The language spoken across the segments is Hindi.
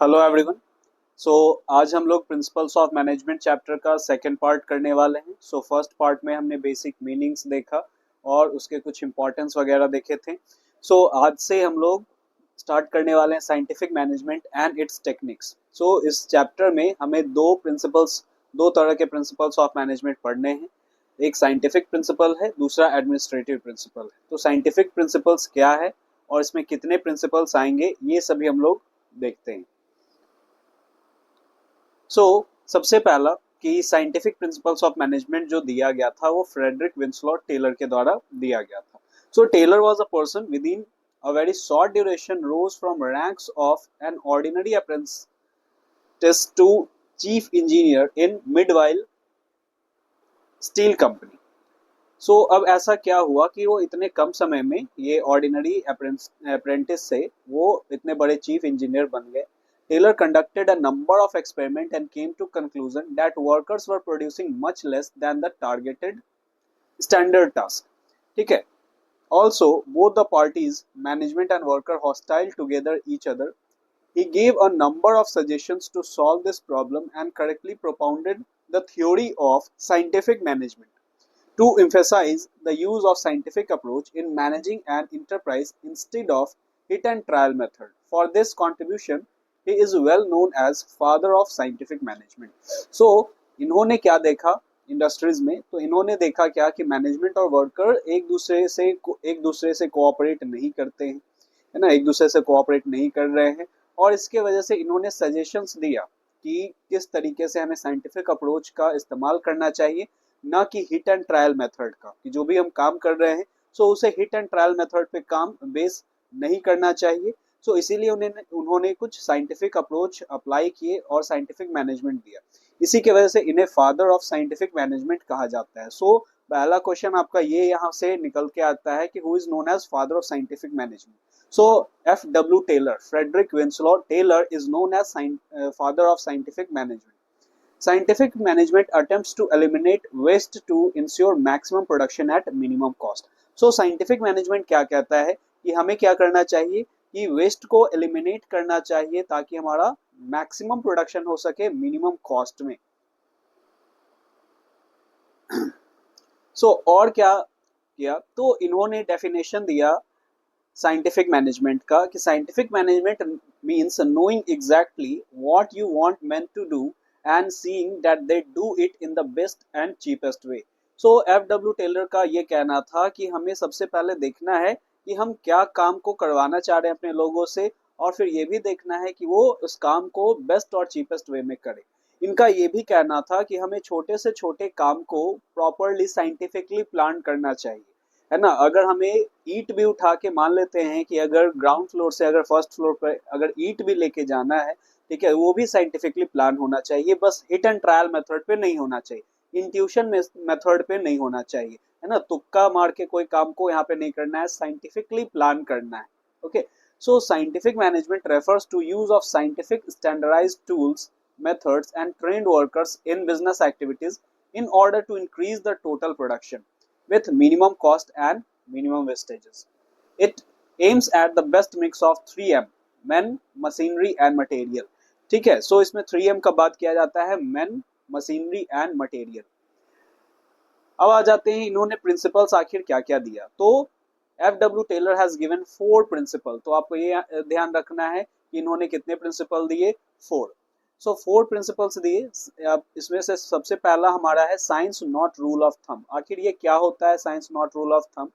Hello everyone. सो आज हम लोग प्रिंसिपल्स ऑफ मैनेजमेंट चैप्टर का सेकंड पार्ट करने वाले हैं। सो फर्स्ट पार्ट में हमने बेसिक मीनिंग्स देखा और उसके कुछ इंपॉर्टेंस वगैरह देखे थे। सो आज से हम लोग स्टार्ट करने वाले हैं scientific management and its techniques. So इस चैप्टर में हमें दो तरह के प्रिंसिपल्स ऑफ मैनेजमेंट पढ़ने हैं। एक साइंटिफिक प्रिंसिपल है, दूसरा एडमिनिस्ट्रेटिव प्रिंसिपल है। तो साइंटिफिक प्रिंसिपल्स क्या है और इसमें कितने प्रिंसिपल्स आएंगे, ये सभी हम लोग देखते हैं। सबसे पहला कि साइंटिफिक प्रिंसिपल्स ऑफ मैनेजमेंट जो दिया गया था वो फ्रेडरिक विंसलॉट टेलर के द्वारा दिया गया था। Taylor was a person within a very short duration rose from ranks of an ordinary apprentice to chief engineer in Midvale Steel Company। अब ऐसा क्या हुआ कि वो इतने कम समय में ये ऑर्डिनरी अप्रेंटिस से वो इतने बड़े चीफ इंजीनियर बन गए। Taylor conducted a number of experiments and came to conclusion that workers were producing much less than the targeted standard task। ठीक है। Also, both the parties, management and worker, hostile together each other। He gave a number of suggestions to solve this problem and correctly propounded the theory of scientific management to emphasize the use of scientific approach in managing an enterprise instead of hit and trial method। For this contribution, he is well known as father of scientific management। इन्होंने क्या देखा इंडस्ट्रीज में, तो इन्होंने देखा क्या कि मैनेजमेंट और वर्कर एक दूसरे से कोऑपरेट नहीं करते हैं, है ना, एक दूसरे से कोऑपरेट नहीं कर रहे हैं। और इसके वजह से इन्होंने सजेशंस दिया कि किस तरीके से हमें साइंटिफिक अप्रोच का इस्तेमाल करना चाहिए, ना कि हिट एंड ट्रायल मेथड का, कि जो भी हम काम कर रहे हैं उसे हिट एंड ट्रायल मेथड पे काम बेस नहीं करना चाहिए। इसीलिए उन्होंने कुछ साइंटिफिक अप्रोच अप्लाई किए और साइंटिफिक मैनेजमेंट दिया। इसी की वजह से इन्हें फादर ऑफ साइंटिफिक मैनेजमेंट कहा जाता है। पहला क्वेश्चन आपका ये यहाँ से निकल के आता है कि who is known as father of scientific management. F.W. Taylor, Frederick Winslow Taylor is known as father of scientific management। Scientific management attempts to eliminate waste to ensure maximum production at minimum cost। Scientific management क्या कहता है कि हमें क्या करना चाहिए कि वेस्ट को एलिमिनेट करना चाहिए ताकि हमारा मैक्सिमम प्रोडक्शन हो सके मिनिमम कॉस्ट में। और क्या किया, तो इन्होंने डेफिनेशन दिया साइंटिफिक मैनेजमेंट का कि scientific management means knowing exactly what you want men to do and seeing that they do it in the best and cheapest way। F.W. Taylor का ये कहना था कि हमें सबसे पहले देखना है कि हम क्या काम को करवाना चाह रहे हैं अपने लोगों से, और फिर ये भी देखना है कि वो उस काम को बेस्ट और चीपेस्ट वे में करे। इनका ये भी कहना था कि हमें छोटे से छोटे काम को प्रॉपरली साइंटिफिकली प्लान करना चाहिए, है ना। अगर हमें ईट भी उठा के मान लेते हैं कि अगर ग्राउंड फ्लोर से अगर फर्स्ट फ्लोर पर अगर ईट भी लेके जाना है, ठीक है, वो भी साइंटिफिकली प्लान होना चाहिए, बस हिट एंड ट्रायल मेथड पे नहीं होना चाहिए, इंट्यूशन मेथड पे नहीं होना चाहिए, है ना। तुक्का मार के कोई काम को यहाँ पे नहीं करना है, साइंटिफिकली प्लान करना है। Okay. Scientific management refers to use of scientific standardised tools, methods and trained workers in business activities in order to increase the total production with minimum cost and minimum wastages। It aims at the best mix of 3M, men, machinery and material। ठीक है। इसमें 3M का बात किया जाता है, men, machinery and material। अब आ जाते हैं इन्होंने प्रिंसिपल्स आखिर क्या क्या दिया। F.W. Taylor has given 4 principle. तो आपको ये ध्यान रखना है कि इन्होंने कितने प्रिंसिपल दिए, 4। 4 प्रिंसिपल्स दिए। इसमें से सबसे पहला हमारा है science not rule of thumb. आखिर ये क्या होता है science not rule of thumb?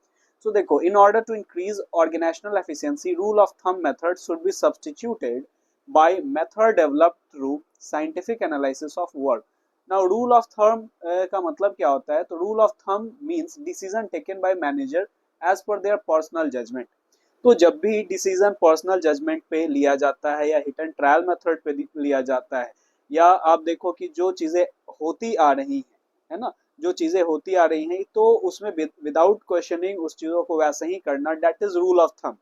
देखो, in order to increase organisational efficiency, rule of thumb method should be substituted by method developed through scientific analysis of work. Now rule of thumb का मतलब क्या होता है? तो rule of thumb means decision taken by manager as per their personal judgement. तो जब भी डिसीजन पर्सनल जजमेंट पे लिया जाता है या हिट एंड ट्रायल मेथड पे लिया जाता है, या आप देखो कि जो चीजें होती आ रही हैं, है ना, जो चीजें होती आ रही हैं, तो उसमें विदाउट क्वेश्चनिंग उस चीजों को वैसे ही करना, that is rule of thumb.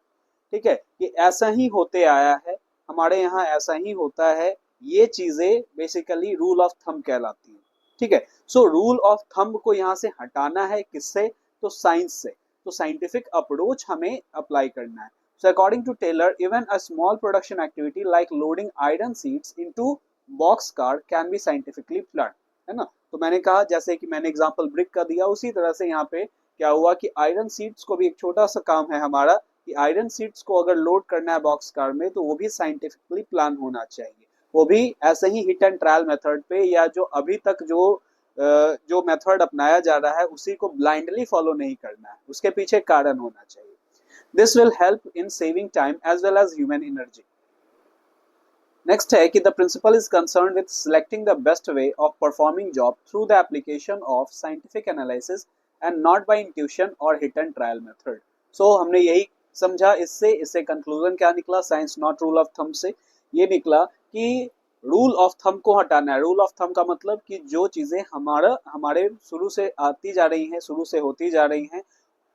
ठीक है, कि ऐसा ही होते आया है, हमारे यहाँ ऐसा ही होता है, ये चीजें बेसिकली रूल ऑफ थंब कहलाती है। ठीक है। रूल ऑफ थंब को यहाँ से हटाना है, किससे? तो साइंस से। साइंटिफिक अप्रोच हमें अप्लाई करना है। So according to Taylor, even a small production activity like loading iron sheets into boxcar can be scientifically planned, है ना। तो मैंने कहा, जैसे कि मैंने एग्जांपल ब्रिक का दिया, उसी तरह से यहाँ पे क्या हुआ कि आयरन सीट्स को भी एक छोटा सा काम है हमारा कि आयरन सीट्स को अगर लोड करना है बॉक्स कार में तो वो भी साइंटिफिकली प्लान होना चाहिए, वो भी ऐसे ही हिट एंड ट्रायल मेथड पे, या जो अभी तक जो मेथड अपनाया जा रहा है उसी को ब्लाइंडली फॉलो नहीं करना है, उसके पीछे कारण होना चाहिए। This will help in saving time as well as human energy. Next है कि the principle is concern with selecting the best way of performing job through the application of scientific analysis and not by intuition और hit and trial method. So हमने यही समझा, इससे कंक्लूजन क्या निकला science not rule of thumb से, ये निकला कि रूल ऑफ थंब को हटाना है। रूल ऑफ थंब का मतलब कि जो चीजें हमारे शुरू से आती जा रही हैं, शुरू से होती जा रही हैं,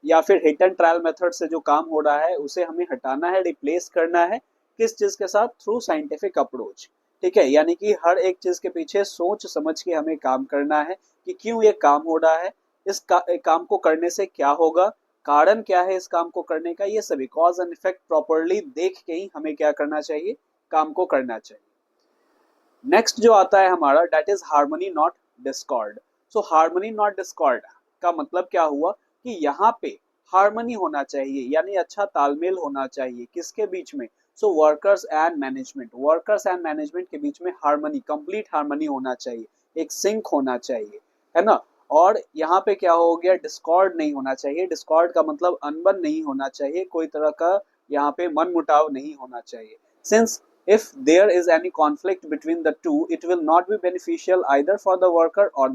या फिर हिट एंड ट्रायल मेथड से जो काम हो रहा है उसे हमें हटाना है, रिप्लेस करना है किस चीज के साथ, थ्रू साइंटिफिक अप्रोच। ठीक है, यानी कि हर एक चीज के पीछे सोच समझ के हमें काम करना है कि क्यों ये काम हो रहा है, काम को करने से क्या होगा, कारण क्या है इस काम को करने का, ये सभी कॉज एंड इफेक्ट प्रॉपरली देख के ही हमें क्या करना चाहिए, काम को करना चाहिए। नेक्स्ट जो आता है हमारा, that is harmony not discord. So harmony not discord का मतलब क्या हुआ कि यहाँ पे हार्मनी होना चाहिए, यानी अच्छा तालमेल होना चाहिए किसके बीच में, so workers and management, workers and management के बीच में हार्मनी, कंप्लीट हार्मनी होना चाहिए, एक सिंक होना चाहिए, है ना। और यहाँ पे क्या हो गया, डिस्कॉर्ड नहीं होना चाहिए। डिस्कॉर्ड का मतलब अनबन नहीं होना चाहिए, कोई तरह का यहाँ पे मन मुटाव नहीं होना चाहिए। Since if there is any conflict between the two, it will not be beneficial either for the worker or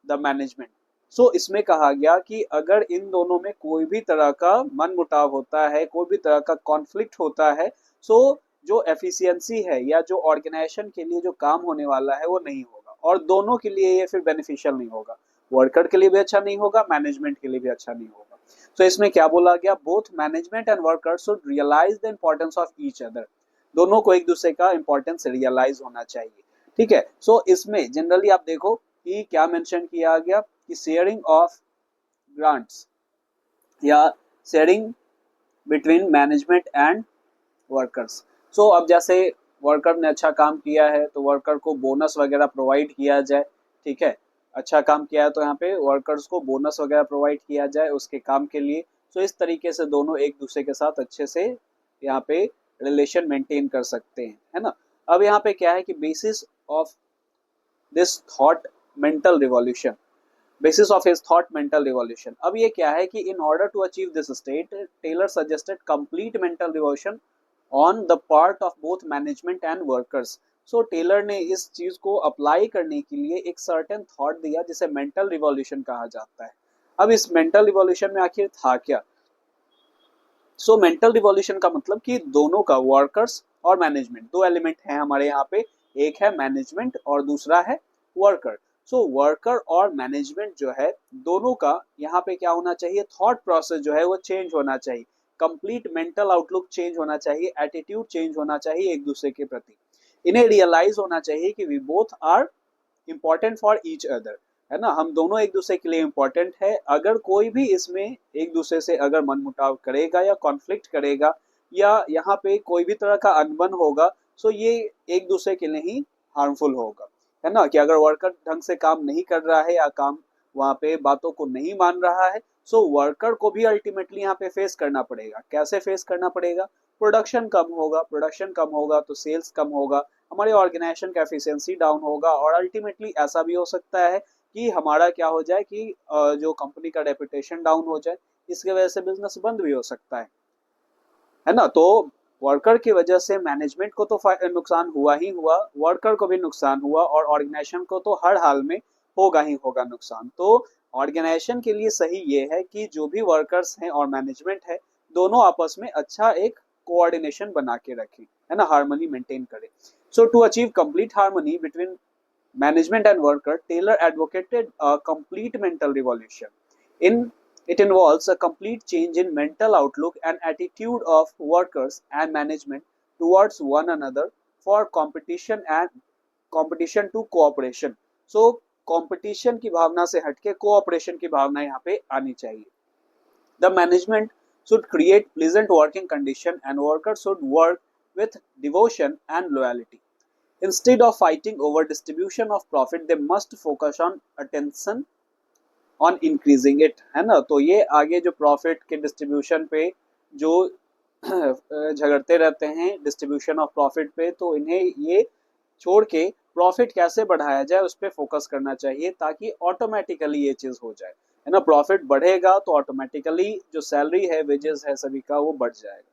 the management. So इसमें कहा गया कि अगर इन दोनों में कोई भी तरह का मन मुटाव होता है, कोई भी तरह का कॉन्फ्लिक्ट होता है, so जो एफिशिएंसी है या जो ऑर्गेनाइजेशन के लिए जो काम होने वाला है वो नहीं होगा, और दोनों के लिए ये फिर बेनिफिशियल नहीं होगा, वर्कर के लिए भी अच्छा नहीं होगा, मैनेजमेंट के लिए भी अच्छा नहीं होगा। तो इसमें क्या बोला गया, both management and worker should realise the importance of each other, दोनों को एक दूसरे का इंपॉर्टेंस रियलाइज होना चाहिए। ठीक है, सो इसमें जनरली आप देखो कि क्या मेंशन किया गया कि शेयरिंग ऑफ ग्रांट्स या sharing between management and workers. So अब जैसे वर्कर ने अच्छा काम किया है तो वर्कर को बोनस वगैरह प्रोवाइड किया जाए। ठीक है, अच्छा काम किया है तो यहाँ पे वर्कर्स को बोनस वगैरह प्रोवाइड किया जाए उसके काम के लिए। सो इस तरीके से दोनों एक दूसरे के साथ अच्छे से यहाँ पे रिलेशन मेंटेन कर सकते हैं, है ना। अब यहाँ पे क्या है कि basis of this thought mental revolution, basis of his thought mental revolution, अब ये क्या है कि in order to achieve this state Taylor suggested complete mental revolution on the part of both management and workers. So Taylor ने इस चीज को अप्लाई करने के लिए एक सर्टेन थॉट दिया जिसे मेंटल रिवॉल्यूशन कहा जाता है। अब इस मेंटल रिवॉल्यूशन में आखिर था क्या, सो मेंटल रिवॉल्यूशन का मतलब कि दोनों का, वर्कर्स और मैनेजमेंट, दो एलिमेंट हैं हमारे यहाँ पे, एक है मैनेजमेंट और दूसरा है वर्कर। सो वर्कर और मैनेजमेंट जो है दोनों का यहाँ पे क्या होना चाहिए, थॉट प्रोसेस जो है वो चेंज होना चाहिए, कंप्लीट मेंटल आउटलुक चेंज होना चाहिए, एटीट्यूड चेंज होना चाहिए एक दूसरे के प्रति। इन्हें रियलाइज होना चाहिए कि we both are important for each other, है ना, हम दोनों एक दूसरे के लिए इम्पोर्टेंट है। अगर कोई भी इसमें एक दूसरे से अगर मनमुटाव करेगा या कॉन्फ्लिक्ट करेगा या यहाँ पे कोई भी तरह का अनबन होगा, सो ये एक दूसरे के लिए ही हार्मफुल होगा, है ना। कि अगर वर्कर ढंग से काम नहीं कर रहा है या काम वहाँ पे बातों को नहीं मान रहा है, सो वर्कर को भी अल्टीमेटली यहाँ पे फेस करना पड़ेगा। कैसे फेस करना पड़ेगा, प्रोडक्शन कम होगा, प्रोडक्शन कम होगा तो सेल्स कम होगा, हमारे ऑर्गेनाइजेशन का एफिशिएंसी डाउन होगा, और अल्टीमेटली ऐसा भी हो सकता है कि हमारा क्या हो जाए कि जो कंपनी का रेपुटेशन डाउन हो जाए, इसके वजह से बिजनेस बंद भी हो सकता है ना। तो वर्कर की वजह से मैनेजमेंट को तो नुकसान हुआ ही हुआ, वर्कर को भी नुकसान हुआ, और ऑर्गेनाइजेशन को तो हर हाल में होगा ही होगा नुकसान। तो ऑर्गेनाइजेशन के लिए सही ये है कि जो भी वर्कर्स हैं और मैनेजमेंट है दोनों आपस में अच्छा एक कोऑर्डिनेशन बना के रखें, है ना, हार्मनी मेंटेन करें। So to achieve complete harmony between management and worker, Taylor advocated a complete mental revolution. It involves a complete change in mental outlook and attitude of workers and management towards one another for competition to cooperation. So competition की भावना से हटके cooperation की भावना यहाँ पे आनी चाहिए। The management should create pleasant working condition and workers should work with devotion and loyalty. Instead of fighting over distribution of profit, they must focus on attention on increasing it, है ना। तो ये आगे जो प्रॉफिट के डिस्ट्रीब्यूशन पे जो झगड़ते रहते हैं डिस्ट्रीब्यूशन ऑफ प्रॉफिट पे, तो इन्हें ये छोड़ के प्रॉफिट कैसे बढ़ाया जाए उस पर फोकस करना चाहिए, ताकि ऑटोमेटिकली ये चीज हो जाए, है ना। प्रॉफिट बढ़ेगा तो ऑटोमेटिकली जो सैलरी है, वेजेस है सभी का, वो बढ़ जाएगा।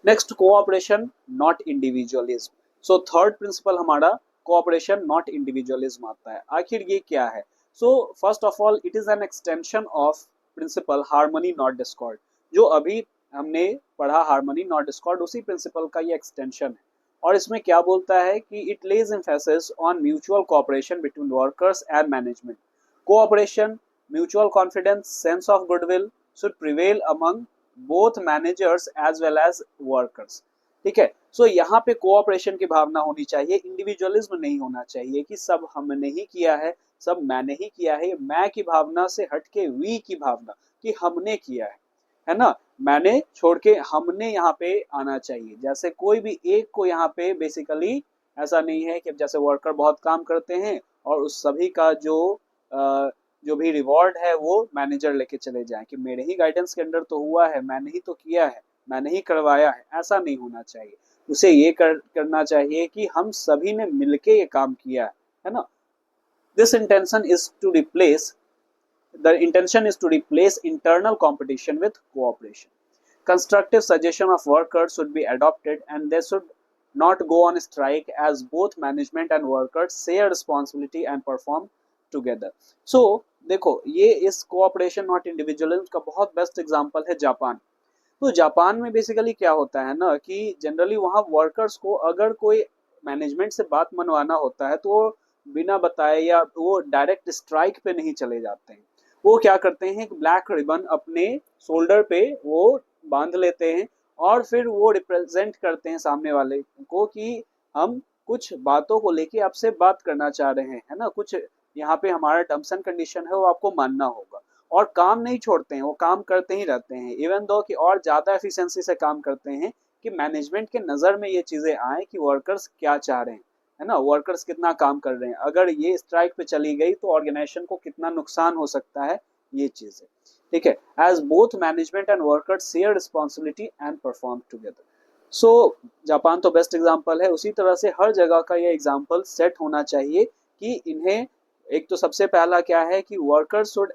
Next, cooperation not individualism. So third principle हमारा कोऑपरेशन नॉट इंडिविजुअलिज्म आता है। आखिर ये क्या है? So first of all it is an extension of principle harmony not discord. जो अभी हमने पढ़ा हार्मनी नॉट डिस्कॉर्ड, उसी प्रिंसिपल का ये एक्सटेंशन है। और इसमें क्या बोलता है कि it lays emphasis on mutual cooperation between workers and management. Cooperation, mutual confidence, sense of goodwill should prevail among both managers as well as workers. ठीक है। सो यहाँ पे कोऑपरेशन की भावना होनी चाहिए, इंडिविजुअलिज्म नहीं होना चाहिए कि सब हमने ही किया है, सब मैंने ही किया है। मैं की भावना से हटके वी की भावना कि हमने किया है ना। मैंने छोड़ के हमने यहाँ पे आना चाहिए। जैसे कोई भी एक को यहाँ पे बेसिकली ऐसा नहीं है कि जैसे वर्कर बहुत काम करते हैं और उस सभी का जो भी रिवॉर्ड है वो मैनेजर लेके चले जाएं कि मेरे ही गाइडेंस के अंडर तो हुआ है, मैंने ही तो किया है, मैंने ही करवाया है। ऐसा नहीं होना चाहिए। उसे ये करना चाहिए कि हम सभी ने मिलके ये काम किया है ना। This intention is to replace the intention is to replace internal competition with cooperation. Constructive suggestion of workers should be adopted and they should not go on strike as both management and workers share responsibility and perform together. So देखो, ये इस cooperation not individualism का बहुत बेस्ट एग्जांपल है जापान। तो जापान में बेसिकली क्या होता है ना कि जनरली वहाँ वर्कर्स को अगर कोई मैनेजमेंट से बात मनवाना होता है तो बिना बताए या वो डायरेक्ट स्ट्राइक पे नहीं चले जाते हैं। वो क्या करते हैं, ब्लैक रिबन अपने शोल्डर पे वो बांध लेते हैं और फिर वो रिप्रेजेंट करते हैं सामने वाले को कि हम कुछ बातों को लेके आपसे बात करना चाह रहे हैं, है ना। कुछ यहाँ पे हमारा टर्म्स एंड कंडीशन है, वो आपको मानना होगा। और काम नहीं छोड़ते हैं, वो काम करते ही रहते हैं, इवन दो कि और ज्यादा एफिशिएंसी से काम करते हैं कि मैनेजमेंट के नजर में ये चीजें आए कि वर्कर्स क्या चाह रहे हैं, है ना। वर्कर्स कितना काम कर रहे हैं, अगर ये स्ट्राइक पे चली गई तो ऑर्गेनाइजेशन को कितना नुकसान हो सकता है, ये चीजें। ठीक है। As both management and workers share responsibility and perform together. So Japan तो बेस्ट एग्जांपल है। उसी तरह से हर जगह का ये एग्जांपल सेट होना चाहिए कि इन्हें एक तो सबसे पहला क्या है कि workers should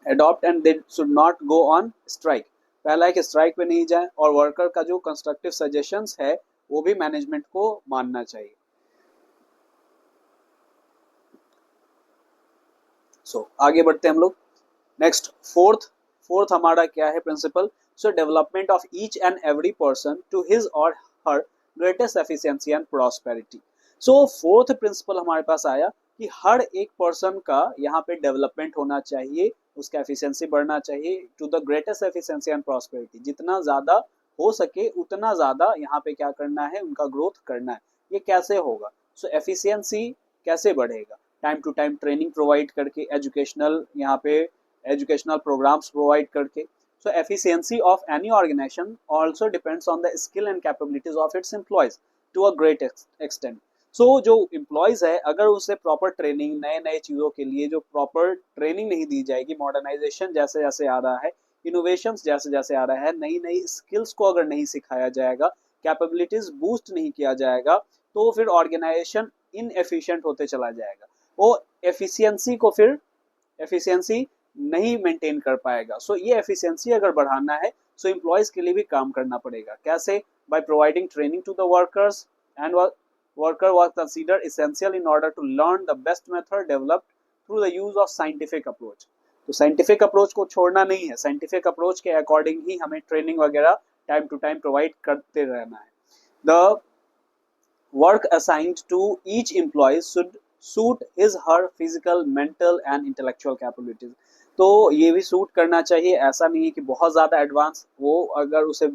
adopt and they should not go on strike. पहला है कि स्ट्राइक पे नहीं जाए, और वर्कर का जो कंस्ट्रक्टिव सजेशंस है वो भी मैनेजमेंट को मानना चाहिए। आगे बढ़ते हैं हम लोग। नेक्स्ट, फोर्थ हमारा क्या है principle? Development of each and every person to his or her greatest efficiency and prosperity. Fourth principle हमारे पास आया कि हर एक पर्सन का यहाँ पे डेवलपमेंट होना चाहिए, उसका एफिशिएंसी बढ़ना चाहिए to the greatest efficiency and prosperity. जितना ज्यादा हो सके उतना ज्यादा यहाँ पे क्या करना है, उनका ग्रोथ करना है। ये कैसे होगा? एफिशिएंसी कैसे बढ़ेगा? Time to time training provide करके, एजुकेशनल यहाँ पे एजुकेशनल प्रोग्राम्स प्रोवाइड करके। Efficiency of any organisation also depends on the skill and capabilities of its employees to a great extent. जो एम्प्लॉयज है, अगर उसे प्रॉपर ट्रेनिंग, नए नए चीज़ों के लिए जो प्रॉपर ट्रेनिंग नहीं दी जाएगी, मॉडर्नाइजेशन जैसे जैसे आ रहा है, इनोवेशंस जैसे जैसे आ रहा है, नई नई स्किल्स को अगर नहीं सिखाया जाएगा, कैपेबिलिटीज बूस्ट नहीं किया जाएगा, तो फिर ऑर्गेनाइजेशन इनएफिशिएंट होते चला जाएगा। वो एफिशिएंसी नहीं मेंटेन कर पाएगा। ये एफिशिएंसी अगर बढ़ाना है एम्प्लॉयज के लिए भी काम करना पड़ेगा। कैसे? By providing training to the workers and worker was considered essential in order to learn the best method developed through the use of scientific approach। तो साइंटिफिक अप्रोच को छोड़ना नहीं है, साइंटिफिक अप्रोच के अकॉर्डिंग ही हमें ट्रेनिंग वगैरह टाइम टू टाइम प्रोवाइड करते रहना है। The work assigned to each employee should suit his her physical, mental and intellectual capabilities. तो ये भी सूट करना चाहिए। ऐसा नहीं है कि बहुत ज्यादा एडवांस, वो अगर उसे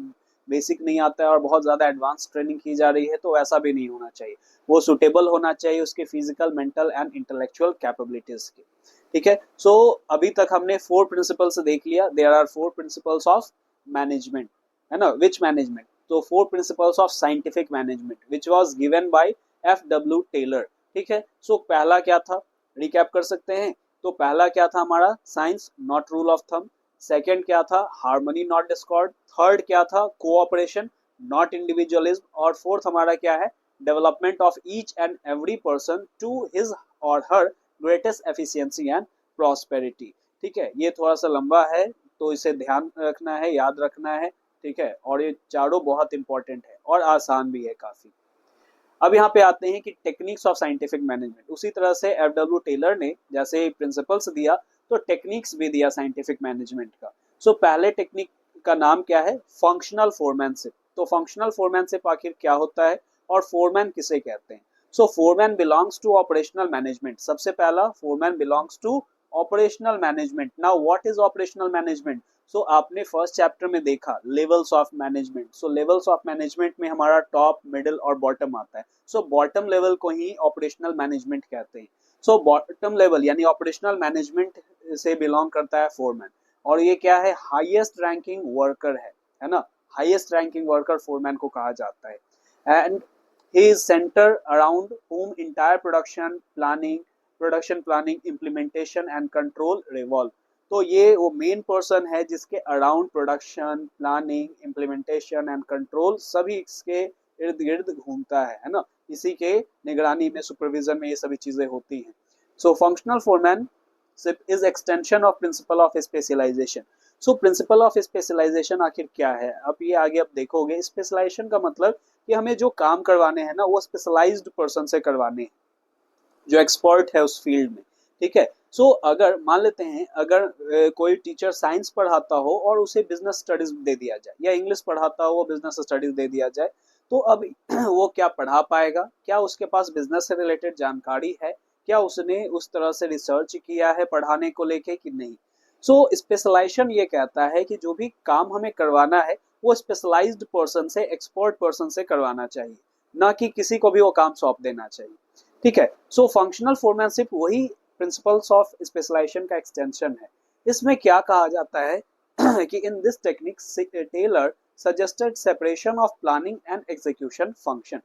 बेसिक नहीं आता है और बहुत ज्यादा एडवांस ट्रेनिंग की जा रही है, तो ऐसा भी नहीं होना चाहिए। वो सुटेबल होना चाहिए उसके physical, mental and intellectual capabilities के। ठीक है। अभी तक हमने 4 प्रिंसिपल्स देख लिया। There are 4 principles of management, है ना, विच मैनेजमेंट, तो 4 principles of scientific management which was given by F.W. Taylor. ठीक है, सो पहला क्या था, रिकैप कर सकते हैं। तो पहला क्या था हमारा, science not rule of thumb. Second क्या था, हार्मनी नॉट डिस्कॉर्ड। थर्ड क्या था, कोऑपरेशन नॉट इंडिविजुअलिज्म। और फोर्थ हमारा क्या है, development of each and every person to his or her greatest efficiency and prosperity. ठीक है, ये थोड़ा सा लंबा है तो इसे ध्यान रखना है, याद रखना है। ठीक है, और ये चारों बहुत इंपॉर्टेंट है और आसान भी है काफी। अब यहाँ पे आते हैं कि टेक्निक्स ऑफ साइंटिफिक मैनेजमेंट। उसी तरह से F.W. टेलर ने जैसे प्रिंसिपल्स दिया तो टेक्निक्स भी दिया साइंटिफिक मैनेजमेंट का। सो पहले टेक्निक का नाम क्या है, फंक्शनल फोरमैनशिप। तो फंक्शनल फोरमैनशिप आखिर क्या होता है और फोरमैन किसे कहते हैं। So foreman belongs to operational management. सबसे पहला, foreman belongs to operational management. Now what is operational management. So आपने फर्स्ट चैप्टर में देखा levels of management. So levels of management में हमारा टॉप, मिडिल और बॉटम आता है। सो बॉटम लेवल को ही ऑपरेशनल मैनेजमेंट कहते हैं। सो बॉटम लेवल यानी ऑपरेशनल मैनेजमेंट से बिलोंग करता है फोरमैन। और ये क्या है, हाईएस्ट रैंकिंग वर्कर है ना, हाईएस्ट रैंकिंग वर्कर फोरमैन को कहा जाता है। And he is centre around whom entire production planning implementation and control revolve। तो ये वो मेन पर्सन है जिसके around production, planning, implementation and control सभी इसके इर्द गिर्द घूमता है ना, इसी के निगरानी में, सुपरविजन में ये सभी चीजें होती हैं। So functional foreman is extension of principle of specialization. So principle of specialization आखिर क्या है, अब ये आगे आप देखोगे। स्पेशलाइजेशन का मतलब कि हमें जो काम करवाने हैं ना वो स्पेशलाइज्ड पर्सन से करवाने हैं, जो एक्सपर्ट है उस फील्ड में। ठीक है, सो अगर मान लेते हैं अगर कोई टीचर साइंस पढ़ाता हो और उसे बिजनेस स्टडीज दे दिया जाए, या इंग्लिश पढ़ाता हो वो बिजनेस स्टडीज दे दिया जाए, तो अब वो क्या पढ़ा पाएगा, क्या उसके पास बिजनेस से रिलेटेड जानकारी है, क्या उसने उस तरह से रिसर्च किया है पढ़ाने को लेके कि नहीं। सो स्पेशलाइजेशन ये कहता है कि जो भी काम हमें करवाना है वो स्पेशलाइज्ड पर्सन से, एक्सपर्ट पर्सन से करवाना चाहिए, ना कि किसी को भी वो काम सौंप देना चाहिए। ठीक है, सो फंक्शनल फोरमैनशिप वही प्रिंसिपल्स ऑफ स्पेशलाइजेशन का एक्सटेंशन है। इसमें क्या कहा जाता है कि in this technique Taylor suggested separation of planning and execution function.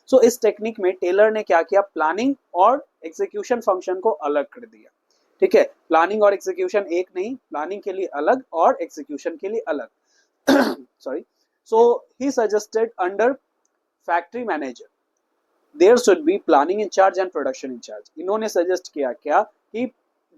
So इस टेक्निक में टेलर ने क्या किया, प्लानिंग और एग्जीक्यूशन फंक्शन को अलग कर दिया। ठीक है, प्लानिंग और एग्जीक्यूशन एक नहीं, प्लानिंग के लिए अलग और एग्जीक्यूशन के लिए अलग। Sorry, so he suggested under factory manager there should be planning incharge and production incharge. इन्होंने सजेस्ट किया क्या कि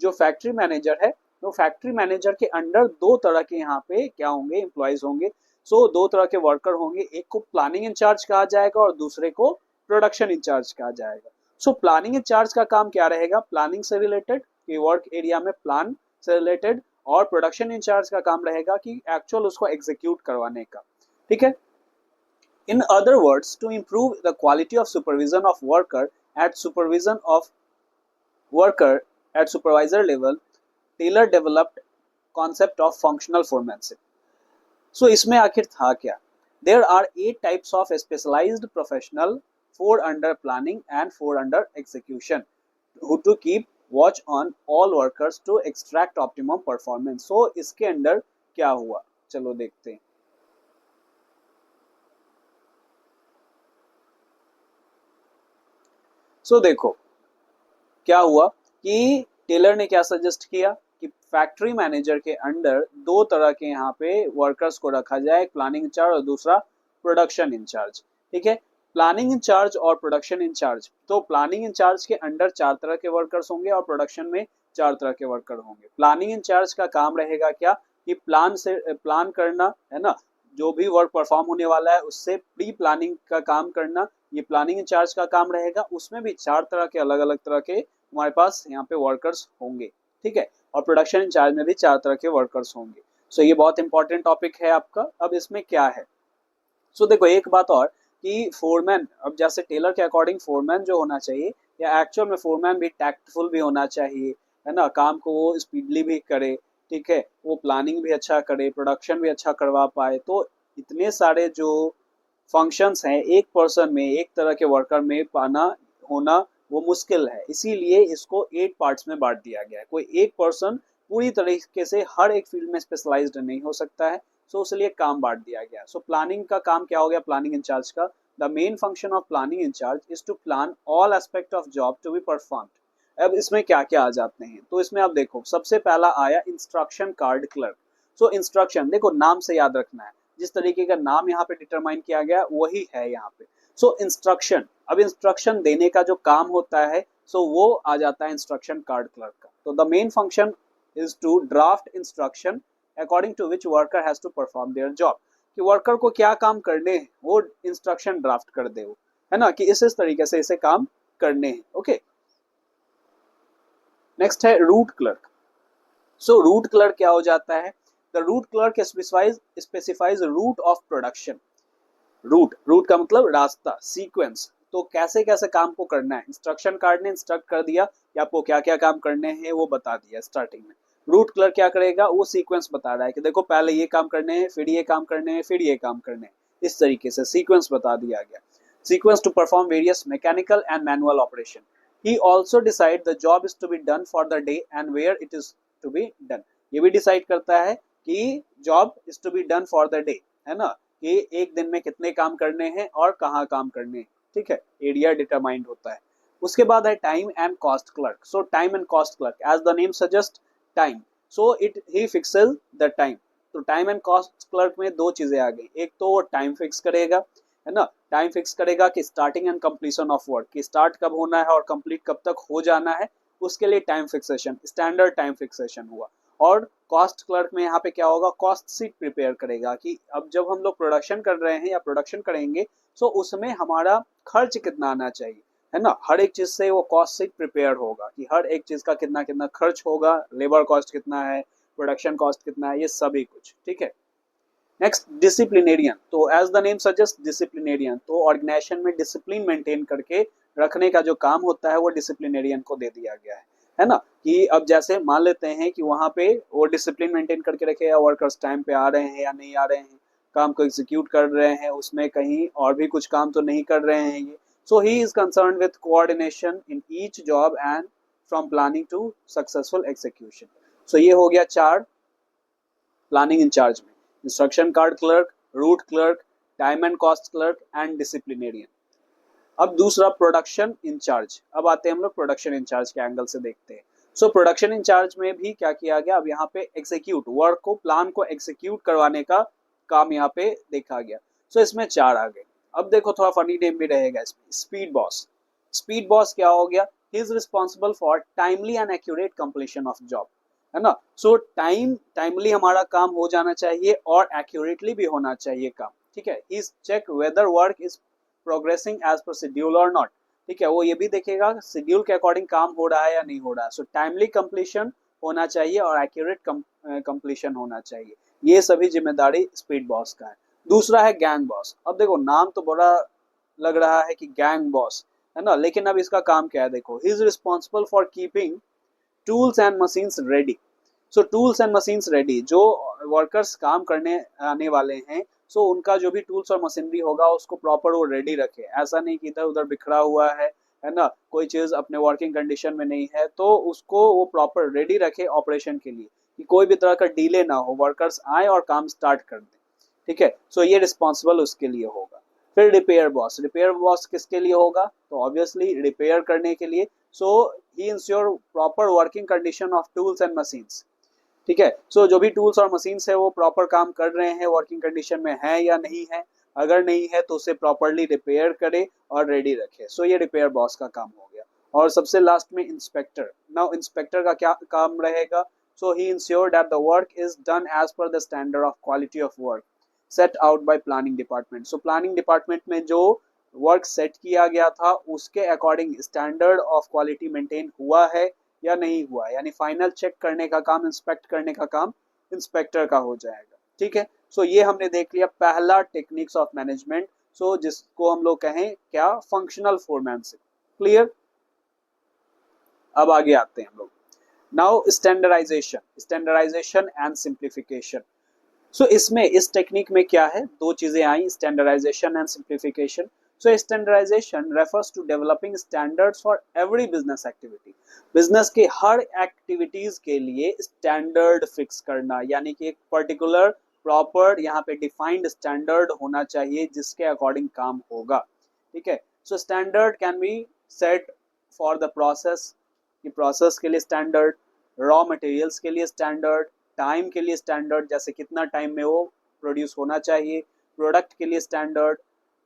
जो फैक्ट्री मैनेजर है, तो फैक्ट्री मैनेजर के अंडर दो तरह के यहाँ पे क्या होंगे, एम्प्लॉयज होंगे। सो दो तरह के वर्कर होंगे, एक को प्लानिंग इंचार्ज कहा जाएगा और दूसरे को प्रोडक्शन इंचार्ज कहा जाएगा। सो प्लानिंग इंचार्ज का काम क्या रहेगा, प्लानिंग से रिलेटेड, कि वर्क एरिया में प्लान से रिलेटेड, और प्रोडक्शन इंचार्ज का काम रहेगा कि एक्चुअल उसको एग्जीक्यूट करवाने का। ठीक है, in other words, to improve the quality of supervision of worker at supervisor level, Taylor developed concept of functional foremanship। So इसमें आखिर था क्या, there are 8 types of specialized professional, 4 under planning and 4 under execution, who to keep watch on all workers to extract optimum performance। So इसके अंदर क्या हुआ, चलो देखते हैं। सो देखो क्या हुआ कि टेलर ने क्या सजेस्ट किया कि फैक्ट्री मैनेजर के अंडर दो तरह के यहाँ पे वर्कर्स को रखा जाए, एक प्लानिंग इंचार्ज और दूसरा प्रोडक्शन इंचार्ज। ठीक है, प्लानिंग इंचार्ज और प्रोडक्शन इंचार्ज, तो प्लानिंग इंचार्ज के अंडर 4 तरह के वर्कर्स होंगे और प्रोडक्शन में 4 तरह के वर्कर होंगे। प्लानिंग इंचार्ज का काम रहेगा क्या, कि प्लान करना, है ना, जो भी वर्क परफॉर्म होने वाला है उससे प्री प्लानिंग का काम करना, ये प्लानिंग इंचार्ज का काम रहेगा। उसमें भी 4 तरह के अलग अलग तरह के हमारे पास यहाँ पे वर्कर्स होंगे। ठीक है, और प्रोडक्शन इंचार्ज में भी 4 तरह के वर्कर्स होंगे। सो ये बहुत इंपॉर्टेंट टॉपिक है आपका। अब इसमें क्या है, सो देखो एक बात और कि फोरमैन, अब जैसे टेलर के अकॉर्डिंग फोरमैन जो होना चाहिए, या एक्चुअल में फोरमैन भी टैक्टफुल भी होना चाहिए, है ना, काम को वो स्पीडली भी करे। ठीक है, वो प्लानिंग भी अच्छा करे, प्रोडक्शन भी अच्छा करवा पाए। तो इतने सारे जो फंक्शंस हैं एक पर्सन में, एक तरह के वर्कर में पाना होना वो मुश्किल है, इसीलिए इसको 8 पार्ट्स में बांट दिया गया है। कोई एक पर्सन पूरी तरीके से हर एक फील्ड में स्पेशलाइज्ड नहीं हो सकता है, सो उसलिए काम बांट दिया गया। सो प्लानिंग का काम क्या हो गया प्लानिंग इंचार्ज का? The main function of planning incharge is to plan all aspect of job to be performed. अब इसमें क्या क्या आ जाते हैं, तो इसमें आप देखो सबसे पहला आया instruction card clerk. So instruction देखो नाम से याद रखना है, जिस तरीके का नाम यहाँ पे डिटरमाइन किया गया वही है यहाँ पे। सो इंस्ट्रक्शन, अब इंस्ट्रक्शन देने का जो काम होता है सो वो आ जाता है इंस्ट्रक्शन कार्ड क्लर्क का। तो the main function is to draft instruction according to which worker has to perform their job, कि वर्कर को क्या काम करने हैं वो इंस्ट्रक्शन ड्राफ्ट कर दे वो, है ना, कि इस तरीके से इसे काम करने हैं। ओके, नेक्स्ट है route clerk. So route clerk क्या हो जाता है? The route clerk specifies route of production. Route का मतलब रास्ता, सीक्वेंस, तो कैसे कैसे काम को करना है। इंस्ट्रक्शन कार्ड ने इंस्ट्रक्ट कर दिया कि आपको क्या क्या काम करने हैं वो बता दिया स्टार्टिंग में। रूट क्लर्क क्या करेगा, वो सीक्वेंस बता रहा है कि देखो पहले ये काम करने हैं, फिर ये काम करने हैं, फिर ये काम करने हैं, इस तरीके से सीक्वेंस बता दिया गया। Sequence to perform various mechanical and manual operation. He also decide the job is to be done for the day and where it is to be done. ये भी डिसाइड करता है कि job is to be done for the day, है ना, कि एक दिन में कितने काम करने हैं और कहाँ काम करने हैं, ठीक है, एरिया डिटरमाइंड होता है। उसके बाद है time and cost clerk. So time and cost clerk as the name suggest time, so it he fixes the time. तो टाइम एंड कॉस्ट क्लर्क में दो चीजें आ गई, एक तो वो टाइम फिक्स करेगा, है ना, टाइम फिक्स करेगा कि starting and completion of work, कि स्टार्ट कब होना है और कंप्लीट कब तक हो जाना है, उसके लिए time fixation, standard time fixation हुआ। और कॉस्ट क्लर्क में यहाँ पे क्या होगा, कॉस्ट शीट प्रिपेयर करेगा कि अब जब हम लोग प्रोडक्शन कर रहे हैं या प्रोडक्शन करेंगे तो उसमें हमारा खर्च कितना आना चाहिए, है ना, हर एक चीज से वो कॉस्ट शीट प्रिपेयर होगा कि हर एक चीज का कितना कितना खर्च होगा, लेबर कॉस्ट कितना है, प्रोडक्शन कॉस्ट कितना है, ये सभी कुछ, ठीक है। Next disciplinarian. तो as the name suggest disciplinarian, तो ऑर्गेनाइजेशन में डिसिप्लिन मेंटेन करके रखने का जो काम होता है वो डिसिप्लिनेरियन को दे दिया गया है ना, कि अब जैसे मान लेते हैं कि वहां पे वो डिसिप्लिन मेंटेन करके रखे या वर्कर्स टाइम पे आ रहे हैं या नहीं आ रहे हैं, काम को एग्जीक्यूट कर रहे हैं, उसमें कहीं और भी कुछ काम तो नहीं कर रहे हैं ये। So he is concern with coordination in each job and from planning to successful execution. So ये हो गया चार प्लानिंग इंचार्ज में, instruction card clerk, route clerk, time and cost clerk and disciplinarian. अब दूसरा प्रोडक्शन इंचार्ज, अब आते हैं हम लोग प्रोडक्शन इंचार्ज के एंगल से देखते हैं। सो प्रोडक्शन इंचार्ज में भी क्या किया गया, अब यहाँ पे एग्जीक्यूट वर्क को, प्लान को एग्जीक्यूट करवाने का काम यहाँ पे देखा गया। सो इसमें चार आ गए। अब देखो थोड़ा फनी नेम भी रहेगा इसमें, स्पीड बॉस। स्पीड बॉस क्या हो गया, he is responsible for timely and accurate completion of job, है ना। सो टाइमली हमारा काम हो जाना चाहिए और एक्यूरेटली भी होना चाहिए काम, ठीक है। He check whether work is progressing as per schedule or not, ठीक है, वो ये भी देखेगा शेड्यूल के अकॉर्डिंग काम हो रहा है या नहीं हो रहा है। सो टाइमली कंप्लीशन होना चाहिए और एक्यूरेट कंप्लीशन होना चाहिए, ये सभी जिम्मेदारी स्पीड बॉस का है। दूसरा है गैंग बॉस। अब देखो नाम तो बड़ा लग रहा है कि गैंग बॉस, है ना, लेकिन अब इसका काम क्या है देखो, he is responsible for keeping tools and machines ready. So tools and machines ready, जो वर्कर्स काम करने आने वाले हैं सो उनका जो भी टूल्स और मशीनरी होगा उसको प्रॉपर वो रेडी रखे, ऐसा नहीं कि इधर उधर बिखरा हुआ है ना, कोई चीज अपने वर्किंग कंडीशन में नहीं है तो उसको वो प्रॉपर रेडी रखे ऑपरेशन के लिए, कि कोई भी तरह का डिले ना हो, वर्कर्स आए और काम स्टार्ट कर दें, ठीक है। सो ये रिस्पॉन्सिबल उसके लिए होगा। फिर रिपेयर बॉस, रिपेयर बॉस किसके लिए होगा, तो ऑब्वियसली रिपेयर करने के लिए। So he ensure proper working condition of tools and machines, ठीक है। सो जो भी टूल्स और मशीन्स है वो प्रॉपर काम कर रहे हैं, वर्किंग कंडीशन में है या नहीं है, अगर नहीं है तो उसे प्रॉपरली रिपेयर करे और रेडी रखे। सो ये रिपेयर बॉस का काम हो गया। और सबसे लास्ट में इंस्पेक्टर। नाउ इंस्पेक्टर का क्या काम रहेगा, so he ensure that the work is done as per the standard of quality of work set out by planning department. So planning department में जो वर्क सेट किया गया था उसके according standard of quality maintain हुआ है या नहीं हुआ, यानी फाइनल चेक करने का काम, इंस्पेक्ट करने का काम इंस्पेक्टर का हो जाएगा, ठीक है। सो ये हमने देख लिया पहला टेक्निक्स ऑफ मैनेजमेंट, सो जिसको हम लोग कहें क्या, फंक्शनल फोरमैनशिप। क्लियर। अब आगे आते हैं हम लोग। Now standardisation and simplification. So इसमें इस टेक्निक में क्या है, दो चीजें आई, standardisation and simplification. So standardisation refers to developing standards for every business activity. Business के हर एक्टिविटीज के लिए स्टैंडर्ड फिक्स करना, यानी कि एक पर्टिकुलर प्रॉपर यहाँ पे डिफाइंड स्टैंडर्ड होना चाहिए जिसके अकॉर्डिंग काम होगा, ठीक है। So standard can be set for the process, कि प्रोसेस के लिए स्टैंडर्ड, रॉ मटेरियल्स के लिए स्टैंडर्ड, टाइम के लिए स्टैंडर्ड, जैसे कितना टाइम में वो प्रोड्यूस होना चाहिए, प्रोडक्ट के लिए स्टैंडर्ड,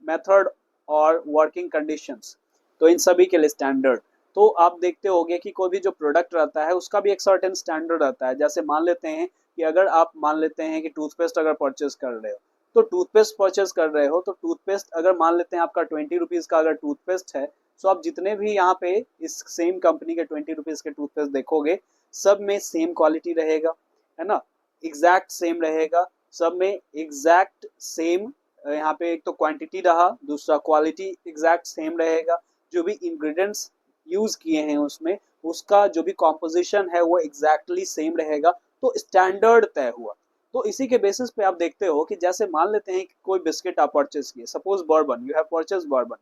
मेथड और वर्किंग कंडीशंस, तो इन सभी के लिए स्टैंडर्ड। तो आप देखते होंगे कि कोई भी जो प्रोडक्ट रहता है उसका भी एक सर्टेन स्टैंडर्ड रहता है। जैसे मान लेते हैं कि अगर आप मान लेते हैं कि टूथपेस्ट अगर परचेज कर रहे हो, तो टूथपेस्ट परचेज कर रहे हो तो टूथपेस्ट अगर मान लेते हैं आपका 20 रुपीज़ का अगर टूथपेस्ट है, तो आप जितने भी यहाँ पे इस सेम कंपनी के 20 रुपीज़ के टूथपेस्ट देखोगे, सब में सेम क्वालिटी रहेगा, है ना, एग्जैक्ट सेम रहेगा, सब में एग्जैक्ट सेम, यहाँ पे एक तो क्वांटिटी रहा, दूसरा क्वालिटी एग्जैक्ट सेम रहेगा, जो भी इंग्रेडिएंट्स यूज किए हैं उसमें उसका जो भी कॉम्पोजिशन है वो एग्जैक्टली सेम रहेगा, तो स्टैंडर्ड तय हुआ। तो इसी के बेसिस पे आप देखते हो कि जैसे मान लेते हैं कि कोई बिस्किट आप परचेज किए, suppose bourbon, you have purchase bourbon.